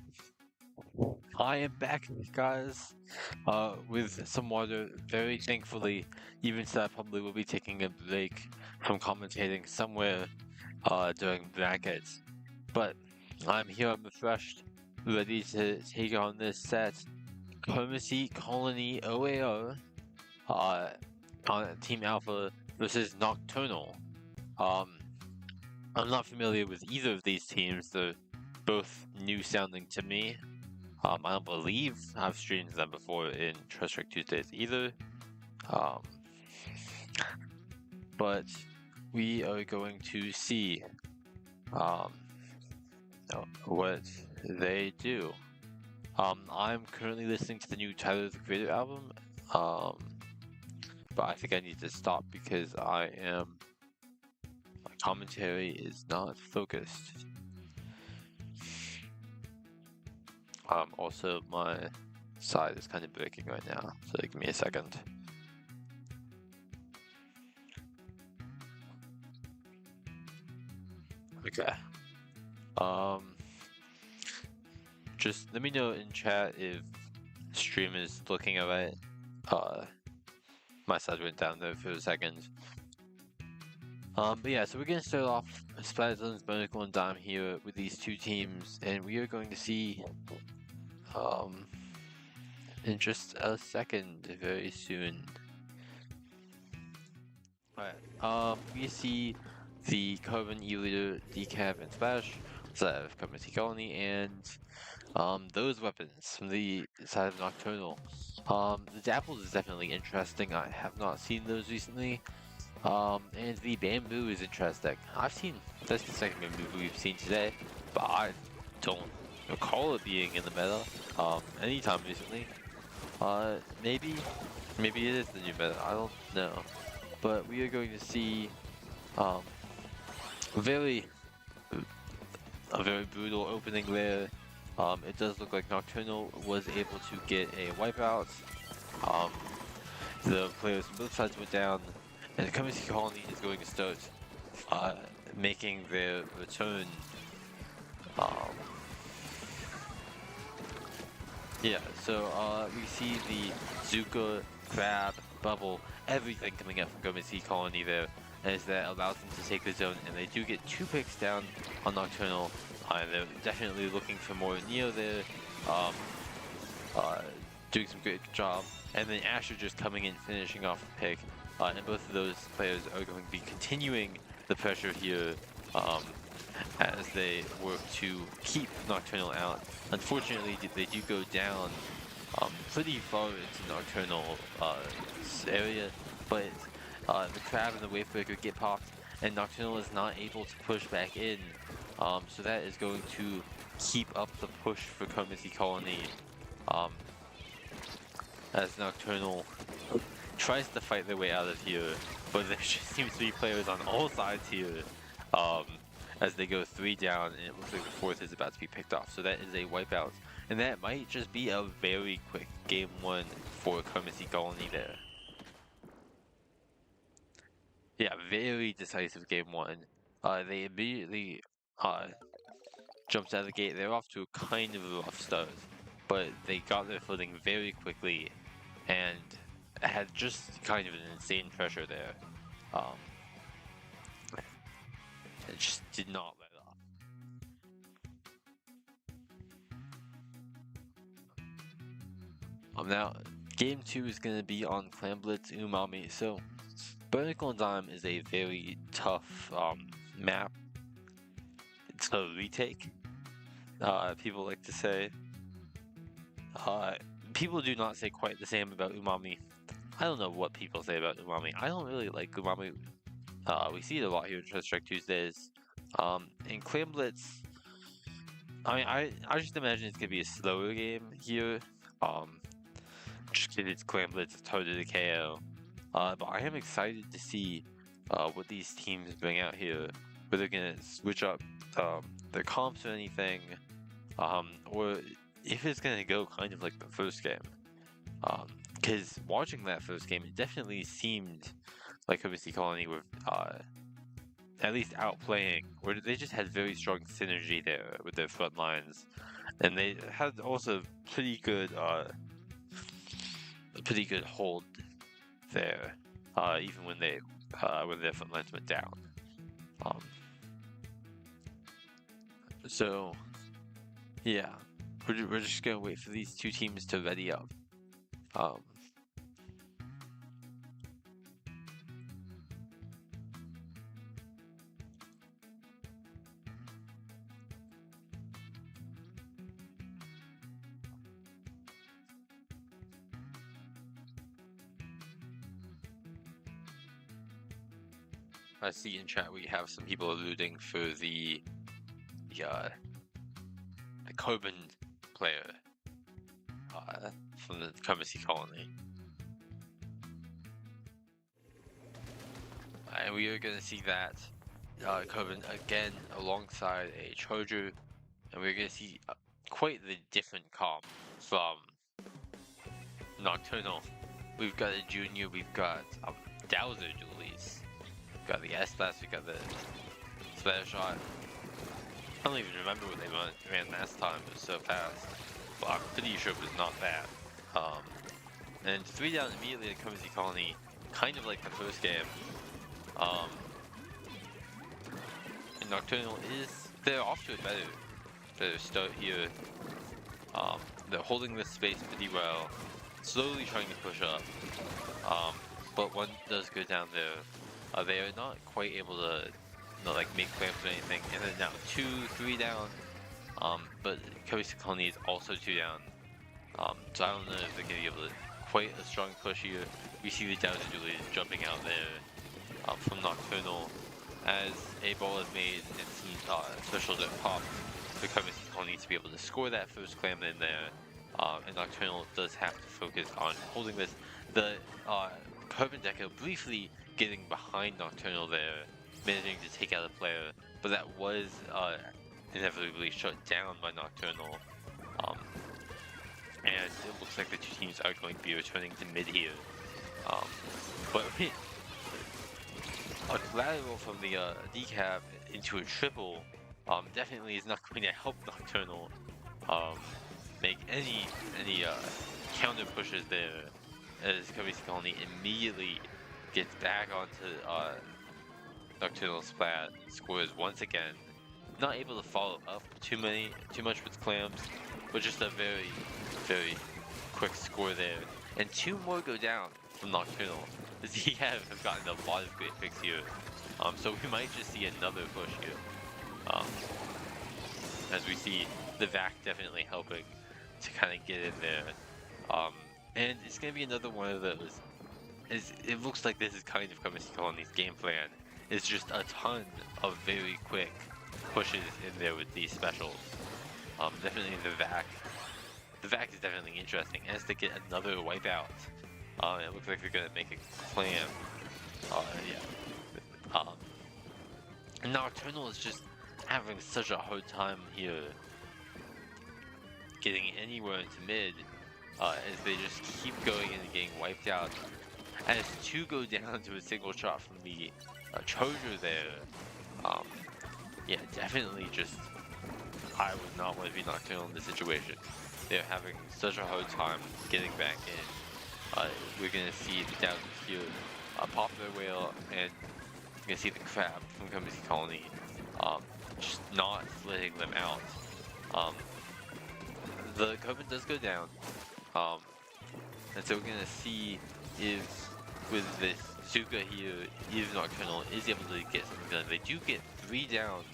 I am back, guys, with some water. Very thankfully, even so, I probably will be taking a break from commentating somewhere during brackets. But I'm here, I'm refreshed, ready to take on this set. Diplomacy Colony OAO, on Team Alpha versus Nocturnal. I'm not familiar with either of these teams. They're both new sounding to me. I don't believe I've streamed them before in Tristrike Tuesdays either. But we are going to see what they do. I'm currently listening to the new Tyler the Creator album, but I think I need to stop because my commentary is not focused. Also my side is kind of breaking right now, so give me a second. Okay. Just let me know in chat if stream is looking alright. My side went down there for a second. But yeah, so we're gonna start off Splatzone's Barnacle and Dime here with these two teams, and we are going to see in just a second, very soon. Alright, we see the Carbon E-Leader, Decaf, and Splash, side of Carbon Sea Colony, and those weapons from the side of Nocturnal. The Dapples is definitely interesting. I have not seen those recently. And the Bamboo is interesting. That's the second Bamboo we've seen today, but I don't recall it being in the meta, anytime recently. Maybe it is the new meta, I don't know. But we are going to see, a very brutal opening there. It does look like Nocturnal was able to get a wipeout. The players from both sides went down, and the Carbon Sea Colony is going to start making their return. Yeah, so we see the Zuka, Crab, Bubble, everything coming up from Carbon Sea Colony there, as that allows them to take the zone, and they do get 2 picks down on Nocturnal. They're definitely looking for more Neo there, doing some great job, and then Asher just coming in, finishing off the pick, and both of those players are going to be continuing the pressure here as they work to keep Nocturnal out. Unfortunately, they do go down pretty far into Nocturnal area, but the Crab and the Wavebreaker get popped, and Nocturnal is not able to push back in. So that is going to keep up the push for Carbon Sea Colony, as Nocturnal tries to fight their way out of here, but there just seems to be players on all sides here, as they go 3 down, and it looks like the 4th is about to be picked off. So that is a wipeout, and that might just be a very quick game 1 for Carbon Sea Colony there. Yeah, very decisive game 1. They immediately jumped out of the gate. They're off to a kind of a rough start, but they got their footing very quickly and had just kind of an insane pressure there. It just did not let off. Now, game 2 is going to be on Clan Blitz Umami. So, Barnacle and Dime is a very tough map. It's a retake, people like to say. People do not say quite the same about Umami. I don't know what people say about Umami. I don't really like Umami. We see it a lot here in Tristrike Tuesdays. In Clan Blitz, I mean, I just imagine it's gonna be a slower game here. Just because it's Clan Blitz, it's harder to KO. But I am excited to see what these teams bring out here. Whether they're gonna switch up their comps or anything, or if it's gonna go kind of like the first game. Because watching that first game, it definitely seemed like Carbon Sea Colony were at least outplaying, or they just had very strong synergy there with their front lines, and they had also pretty good hold there, even when their front lines went down. So yeah, we're just gonna wait for these two teams to ready up. I see in chat we have some people alluding for the Coben player from the Comacy colony. And we are going to see that Coben again alongside a Choju, and we're going to see quite the different comp from Nocturnal. We've got a Junior, we've got Dowser Dualies, we've got the S-Blast, we've got the Splatter Shot. I don't even remember what they ran last time, it was so fast, but I'm pretty sure it was not bad. And 3 down immediately at Cozy Colony, kind of like the first game. And Nocturnal they're off to a better start here. They're holding this space pretty well, slowly trying to push up. But one does go down there. They are not quite able to make clamps or anything, and then now 2-3 down. But Cozy Colony is also 2 down. So I don't know if they're gonna be able to quite a strong push here. We see the Dowser Julie jumping out there from Nocturnal as a ball is made. It seems special to pop for Cozy Colony to be able to score that first clam in there. And Nocturnal does have to focus on holding this. The Carbon Deco briefly getting behind Nocturnal there, managing to take out a player, but that was inevitably shut down by Nocturnal. And it looks like the two teams are going to be returning to mid here. But a lateral from the decap into a triple definitely is not going to help Nocturnal make any counter pushes there, as Cozy Colony immediately gets back onto Nocturnal Splat, scores once again. Not able to follow up too much with clams, but just a very quick score there. And 2 more go down from Nocturnal. The Decap have gotten a lot of great picks here. So we might just see another push here. As we see the VAC definitely helping to kind of get in there. And it's going to be another one of those. It looks like this is kind of Cozy Colony's game plan. It's just a ton of very quick pushes in there with these specials. Definitely the VAC. The VAC is definitely interesting as they get another wipeout. It looks like they're gonna make a clam. And Nocturnal is just having such a hard time here getting anywhere into mid, as they just keep going in and getting wiped out. As 2 go down to a single shot from the Choju there. Yeah, definitely just, I would not want to be Nocturnal in this situation. They're having such a hard time getting back in. We're going to see the Dowsers here pop their whale, and you're going to see the crab from Cozy Colony just not letting them out. The Coven does go down, and so we're going to see if with this Suka here, if Nocturnal is able to get something done. They do get 3 down.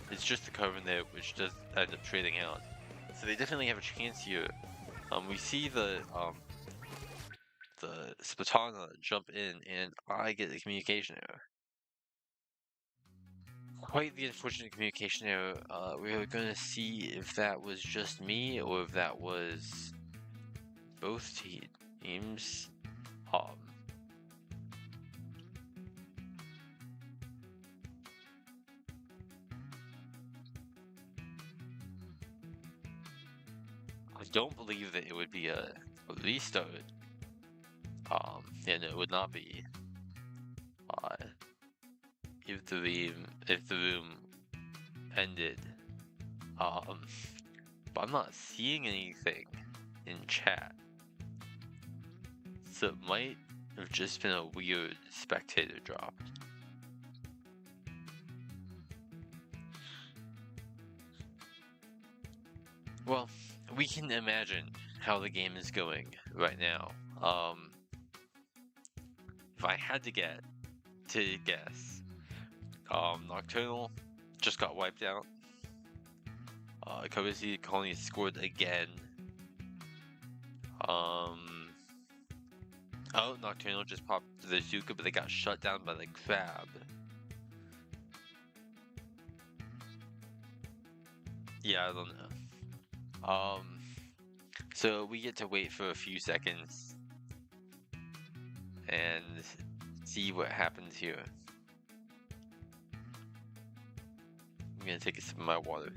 It's just the Coven there, which does end up trading out. So they definitely have a chance here. We see the Spatana jump in, and I get the communication error. Quite the unfortunate communication error. We're gonna see if that was just me or if that was both teams. I don't believe that it would be a restart. Yeah, no, it would not be. Give the if the room ended. But I'm not seeing anything in chat. So it might have just been a weird spectator drop. Well, we can imagine how the game is going right now. If I had to guess, Nocturnal just got wiped out. Courtesy Colony scored again. Oh, Nocturnal just popped the Zuka, but they got shut down by the Crab. Yeah, I don't know. So we get to wait for a few seconds and see what happens here. I'm gonna take a sip of my water.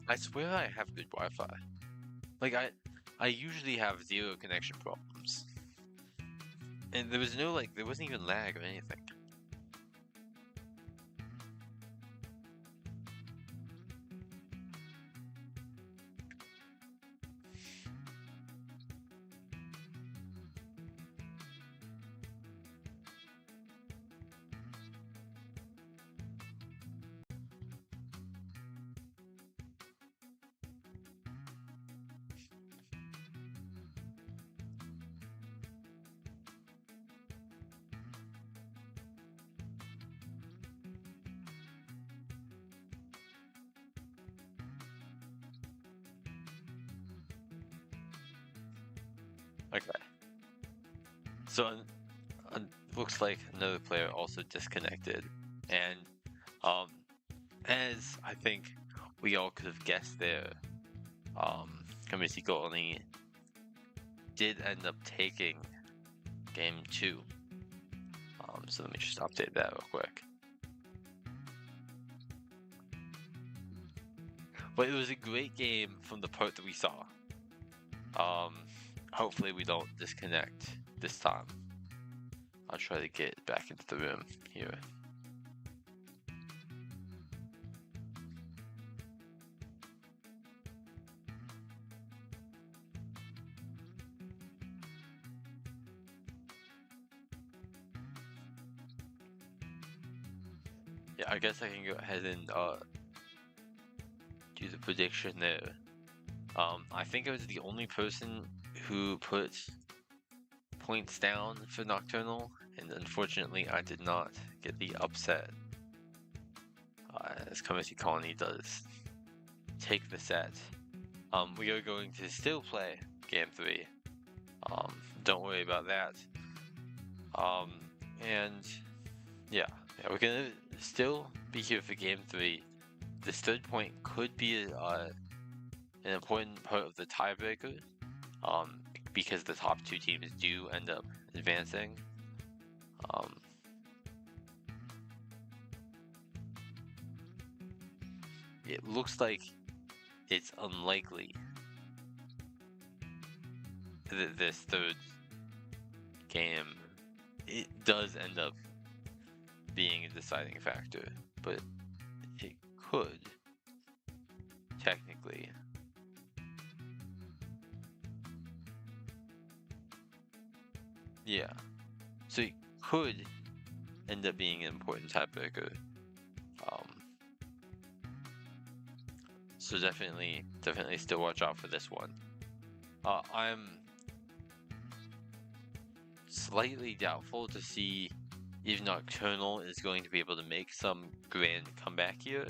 I swear I have good Wi-Fi. Like I usually have zero connection problems. And there was no there wasn't even lag or anything. Okay. So looks like another player also disconnected, and as I think we all could have guessed there, Kamisiko only did end up taking game 2. So let me just update that real quick. But it was a great game from the part that we saw. Hopefully we don't disconnect this time. I'll try to get back into the room here. Yeah, I guess I can go ahead and do the prediction there. I think I was the only person who put points down for Nocturnal, and unfortunately I did not get the upset. As Community Colony does take the set. We are going to still play Game 3. Don't worry about that. And yeah, we're gonna still be here for Game 3. This third point could be an important part of the tiebreaker, because the top 2 teams do end up advancing. It looks like it's unlikely that this third game it does end up being a deciding factor, but it could technically. Yeah, so it could end up being an important tiebreaker. So definitely still watch out for this one. I'm slightly doubtful to see if Nocturnal is going to be able to make some grand comeback here.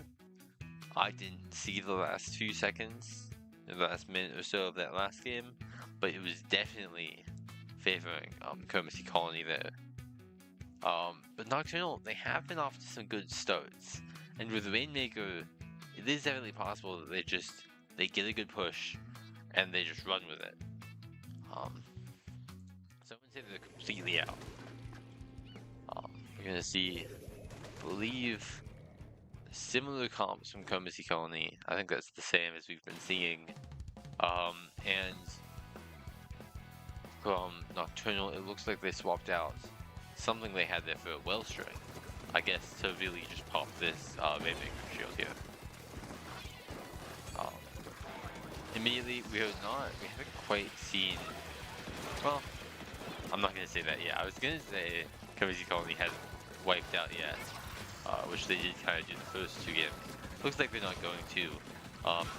I didn't see the last few seconds, the last minute or so of that last game, but it was definitely favoring Kermesse Colony there. But Nocturnal, they have been off to some good starts, and with Rainmaker, it is definitely possible that they get a good push and they just run with it. So I wouldn't say they're completely out. We're gonna see, I believe, similar comps from Comacy Colony. I think that's the same as we've been seeing. And from Nocturnal, it looks like they swapped out something they had there for a Wellstring. I guess to really just pop this Rainmaker shield here. Immediately, we haven't quite seen, well, I'm not going to say that yet. I was going to say Comacy Colony hasn't wiped out yet, which they did kind of do the first two games. Looks like they're not going to,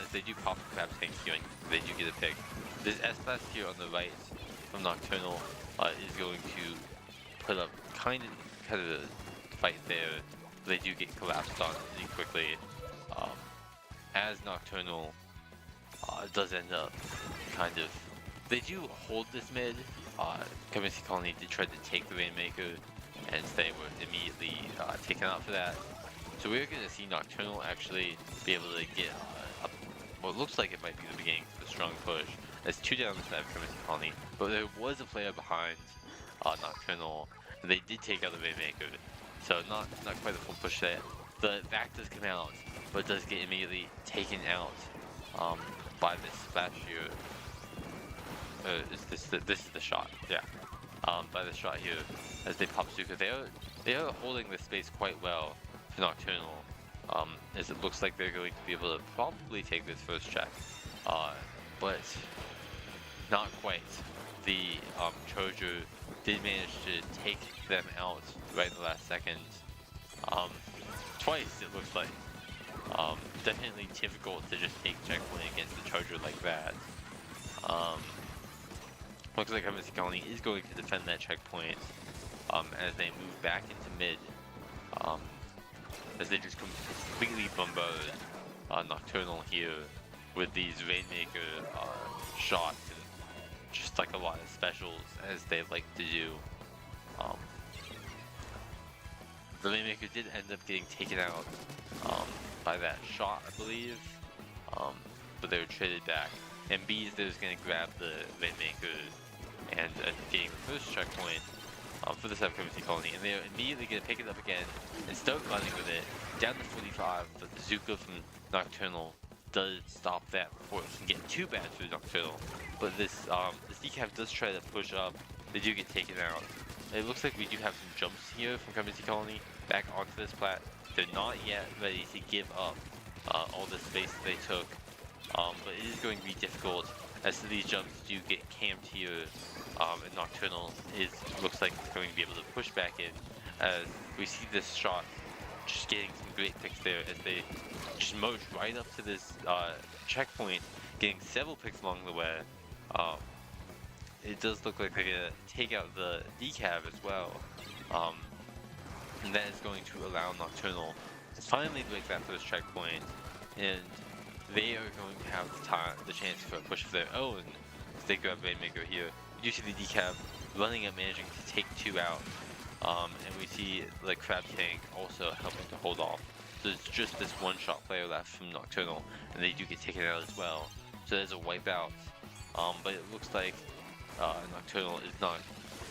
as they do pop the Crab Tank here and they do get a pick. This S-Blast here on the right from Nocturnal is going to put up kind of a fight there. They do get collapsed on pretty quickly, as Nocturnal does end up kind of, they do hold this mid. Comacy Colony did try to take the Rainmaker, and they were immediately taken out for that. So we're going to see Nocturnal actually be able to get what looks like it might be the beginning of a strong push. There's two down the side of Comacy Colony, but there was a player behind Nocturnal, and they did take out the Rainmaker. So not quite a full push there. The back does come out, but does get immediately taken out by this splash here. This is the shot, yeah. By the shot here, as they pop Zuka. They are holding this space quite well for Nocturnal, as it looks like they're going to be able to probably take this first check, but not quite. The Trojan did manage to take them out right in the last second, twice it looks like. Definitely difficult to just take checkpoint against the Charger like that. Looks like Comacy Colony is going to defend that checkpoint as they move back into mid, as they just completely bombard Nocturnal here with these Rainmaker shots and just like a lot of specials as they like to do. The Rainmaker did end up getting taken out by that shot, I believe, but they were traded back. And Bees there's going to grab the Rainmaker and getting the first checkpoint for the Comacy Colony, and they're immediately going to pick it up again and start running with it down to 45, but the Zuka from Nocturnal does stop that before it can get too bad for Nocturnal. But this decaf does try to push up. They do get taken out. It looks like we do have some jumps here from Comacy Colony back onto this plat. They're not yet ready to give up all the space that they took, but it is going to be difficult as these jumps do get camped here, and Nocturnal looks like it's going to be able to push back in, as we see this shot just getting some great picks there as they just merge right up to this checkpoint, getting several picks along the way. It does look like they're going to take out the decab as well, and that is going to allow Nocturnal to finally break that first checkpoint, and they are going to have the chance for a push of their own as they grab Rainmaker here. We do see the decab running up, managing to take two out, and we see the Crab Tank also helping to hold off. So it's just this one-shot player left from Nocturnal, and they do get taken out as well. So there's a wipeout, but it looks like Nocturnal is not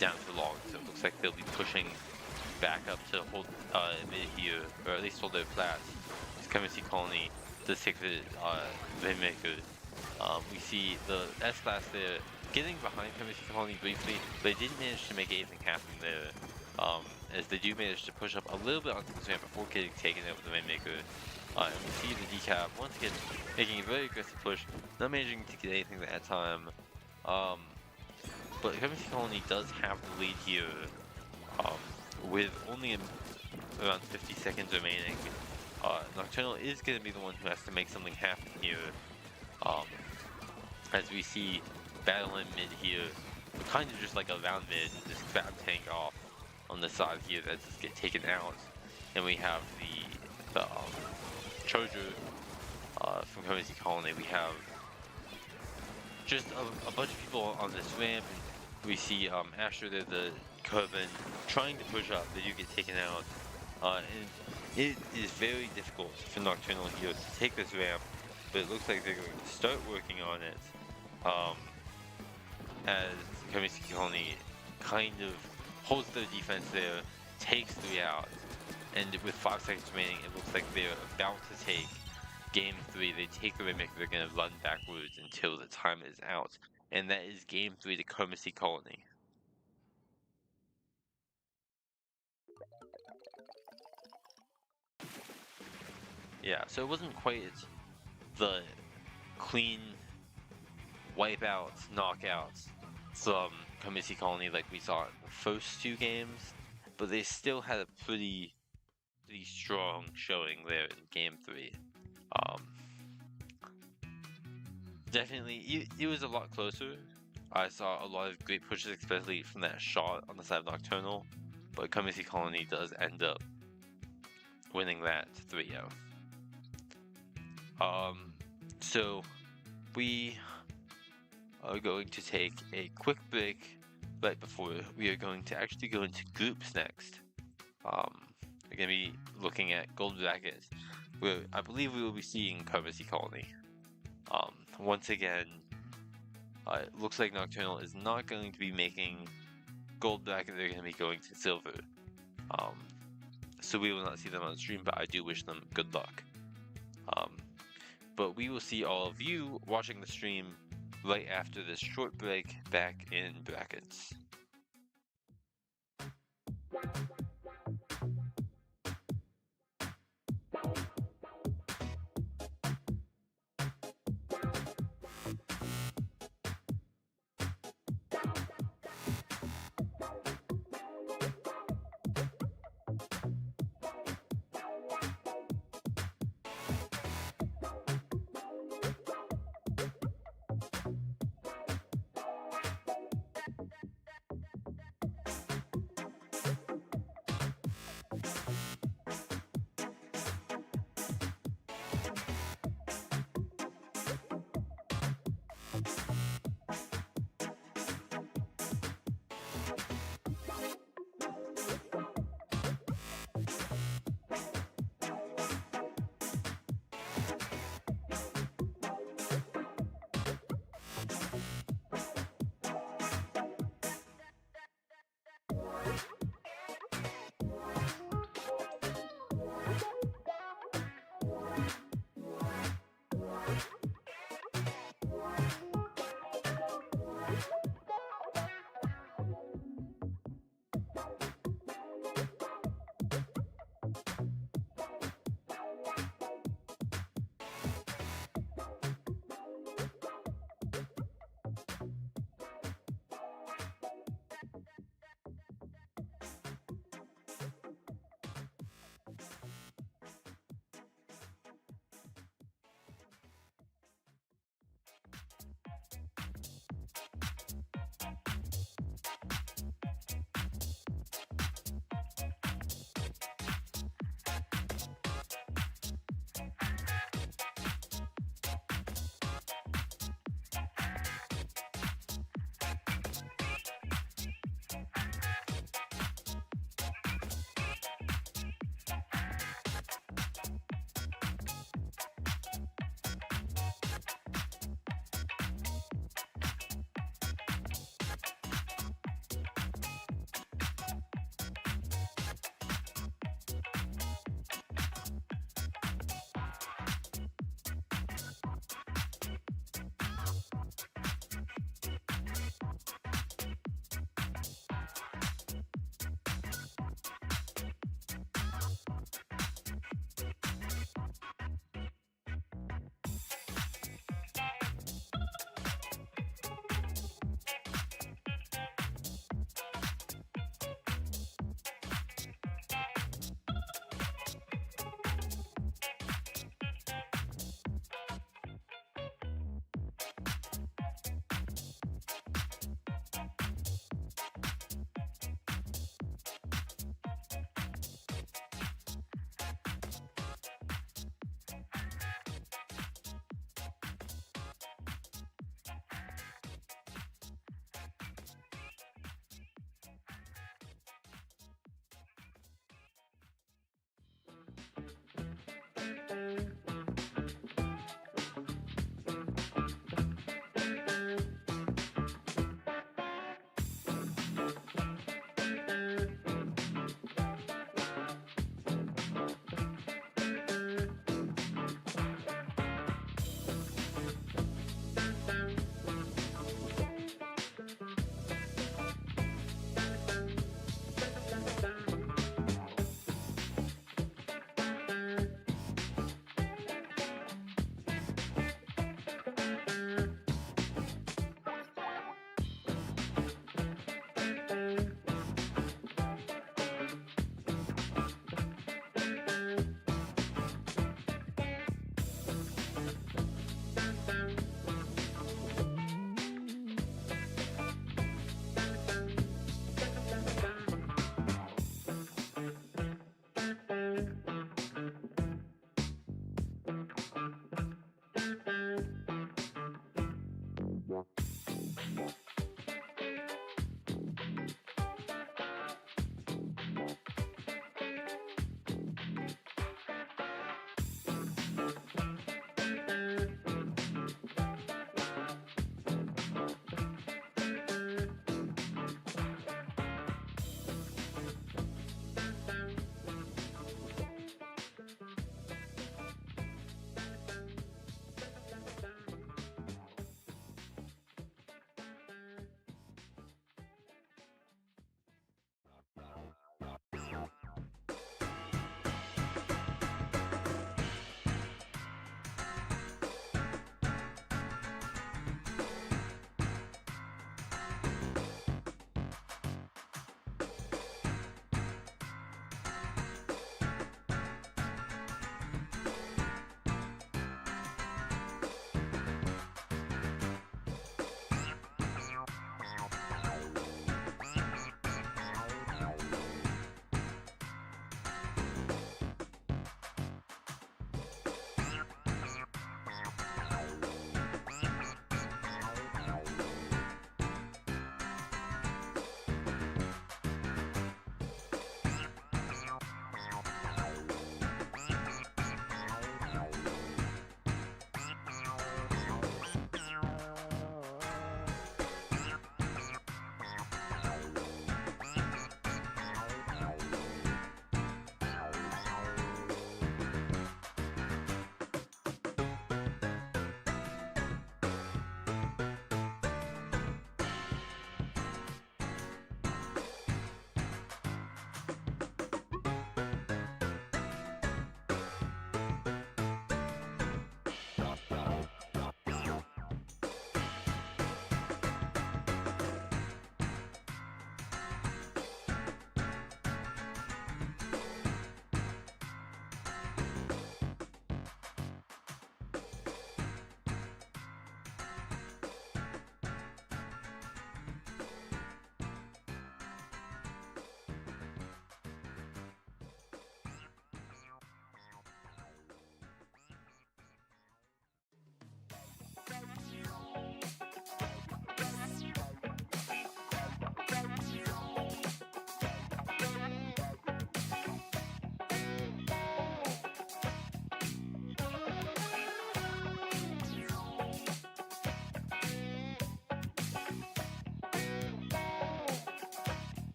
down for long, so it looks like they'll be pushing back up to hold mid here, or at least hold their flats. Comacy Colony does take the Rainmaker. We see the S-Class there getting behind Comacy Colony briefly, but they didn't manage to make anything happen there, as they do manage to push up a little bit onto this ramp before getting taken out with the Rainmaker. And we see the decap once again making a very aggressive push, not managing to get anything that time. But Comacy Colony does have the lead here, with only around 50 seconds remaining. Nocturnal is going to be the one who has to make something happen here, as we see battle in mid here, kind of just like a round mid, this Crab Tank off on the side here that just get taken out, and we have the Trojan from Comacy Colony. We have just a bunch of people on this ramp, and we see Asher there, the Coven, trying to push up. They do get taken out, and it is very difficult for Nocturnal here to take this ramp, but it looks like they're going to start working on it, as Comacy Colony kind of holds their defense there, takes 3 out, And with 5 seconds remaining, it looks like they're about to take game 3. They take the mimic, they're going to run backwards until the time is out. And that is game 3 to Diplomacy Colony. Yeah, so it wasn't quite the clean wipeouts, knockouts from Diplomacy Colony like we saw in the first 2 games, but they still had a pretty strong showing there in game 3. Definitely, it was a lot closer. I saw a lot of great pushes, especially from that shot on the side of Nocturnal, but Diplomacy Colony does end up winning that 3-0. So we are going to take a quick break right before we are going to actually go into groups next. We're going to be looking at gold brackets, where I believe we will be seeing Diplomacy Colony. Once again, it looks like Nocturnal is not going to be making gold bracket, they're going to be going to silver. So we will not see them on stream, but I do wish them good luck. But we will see all of you watching the stream right after this short break back in brackets.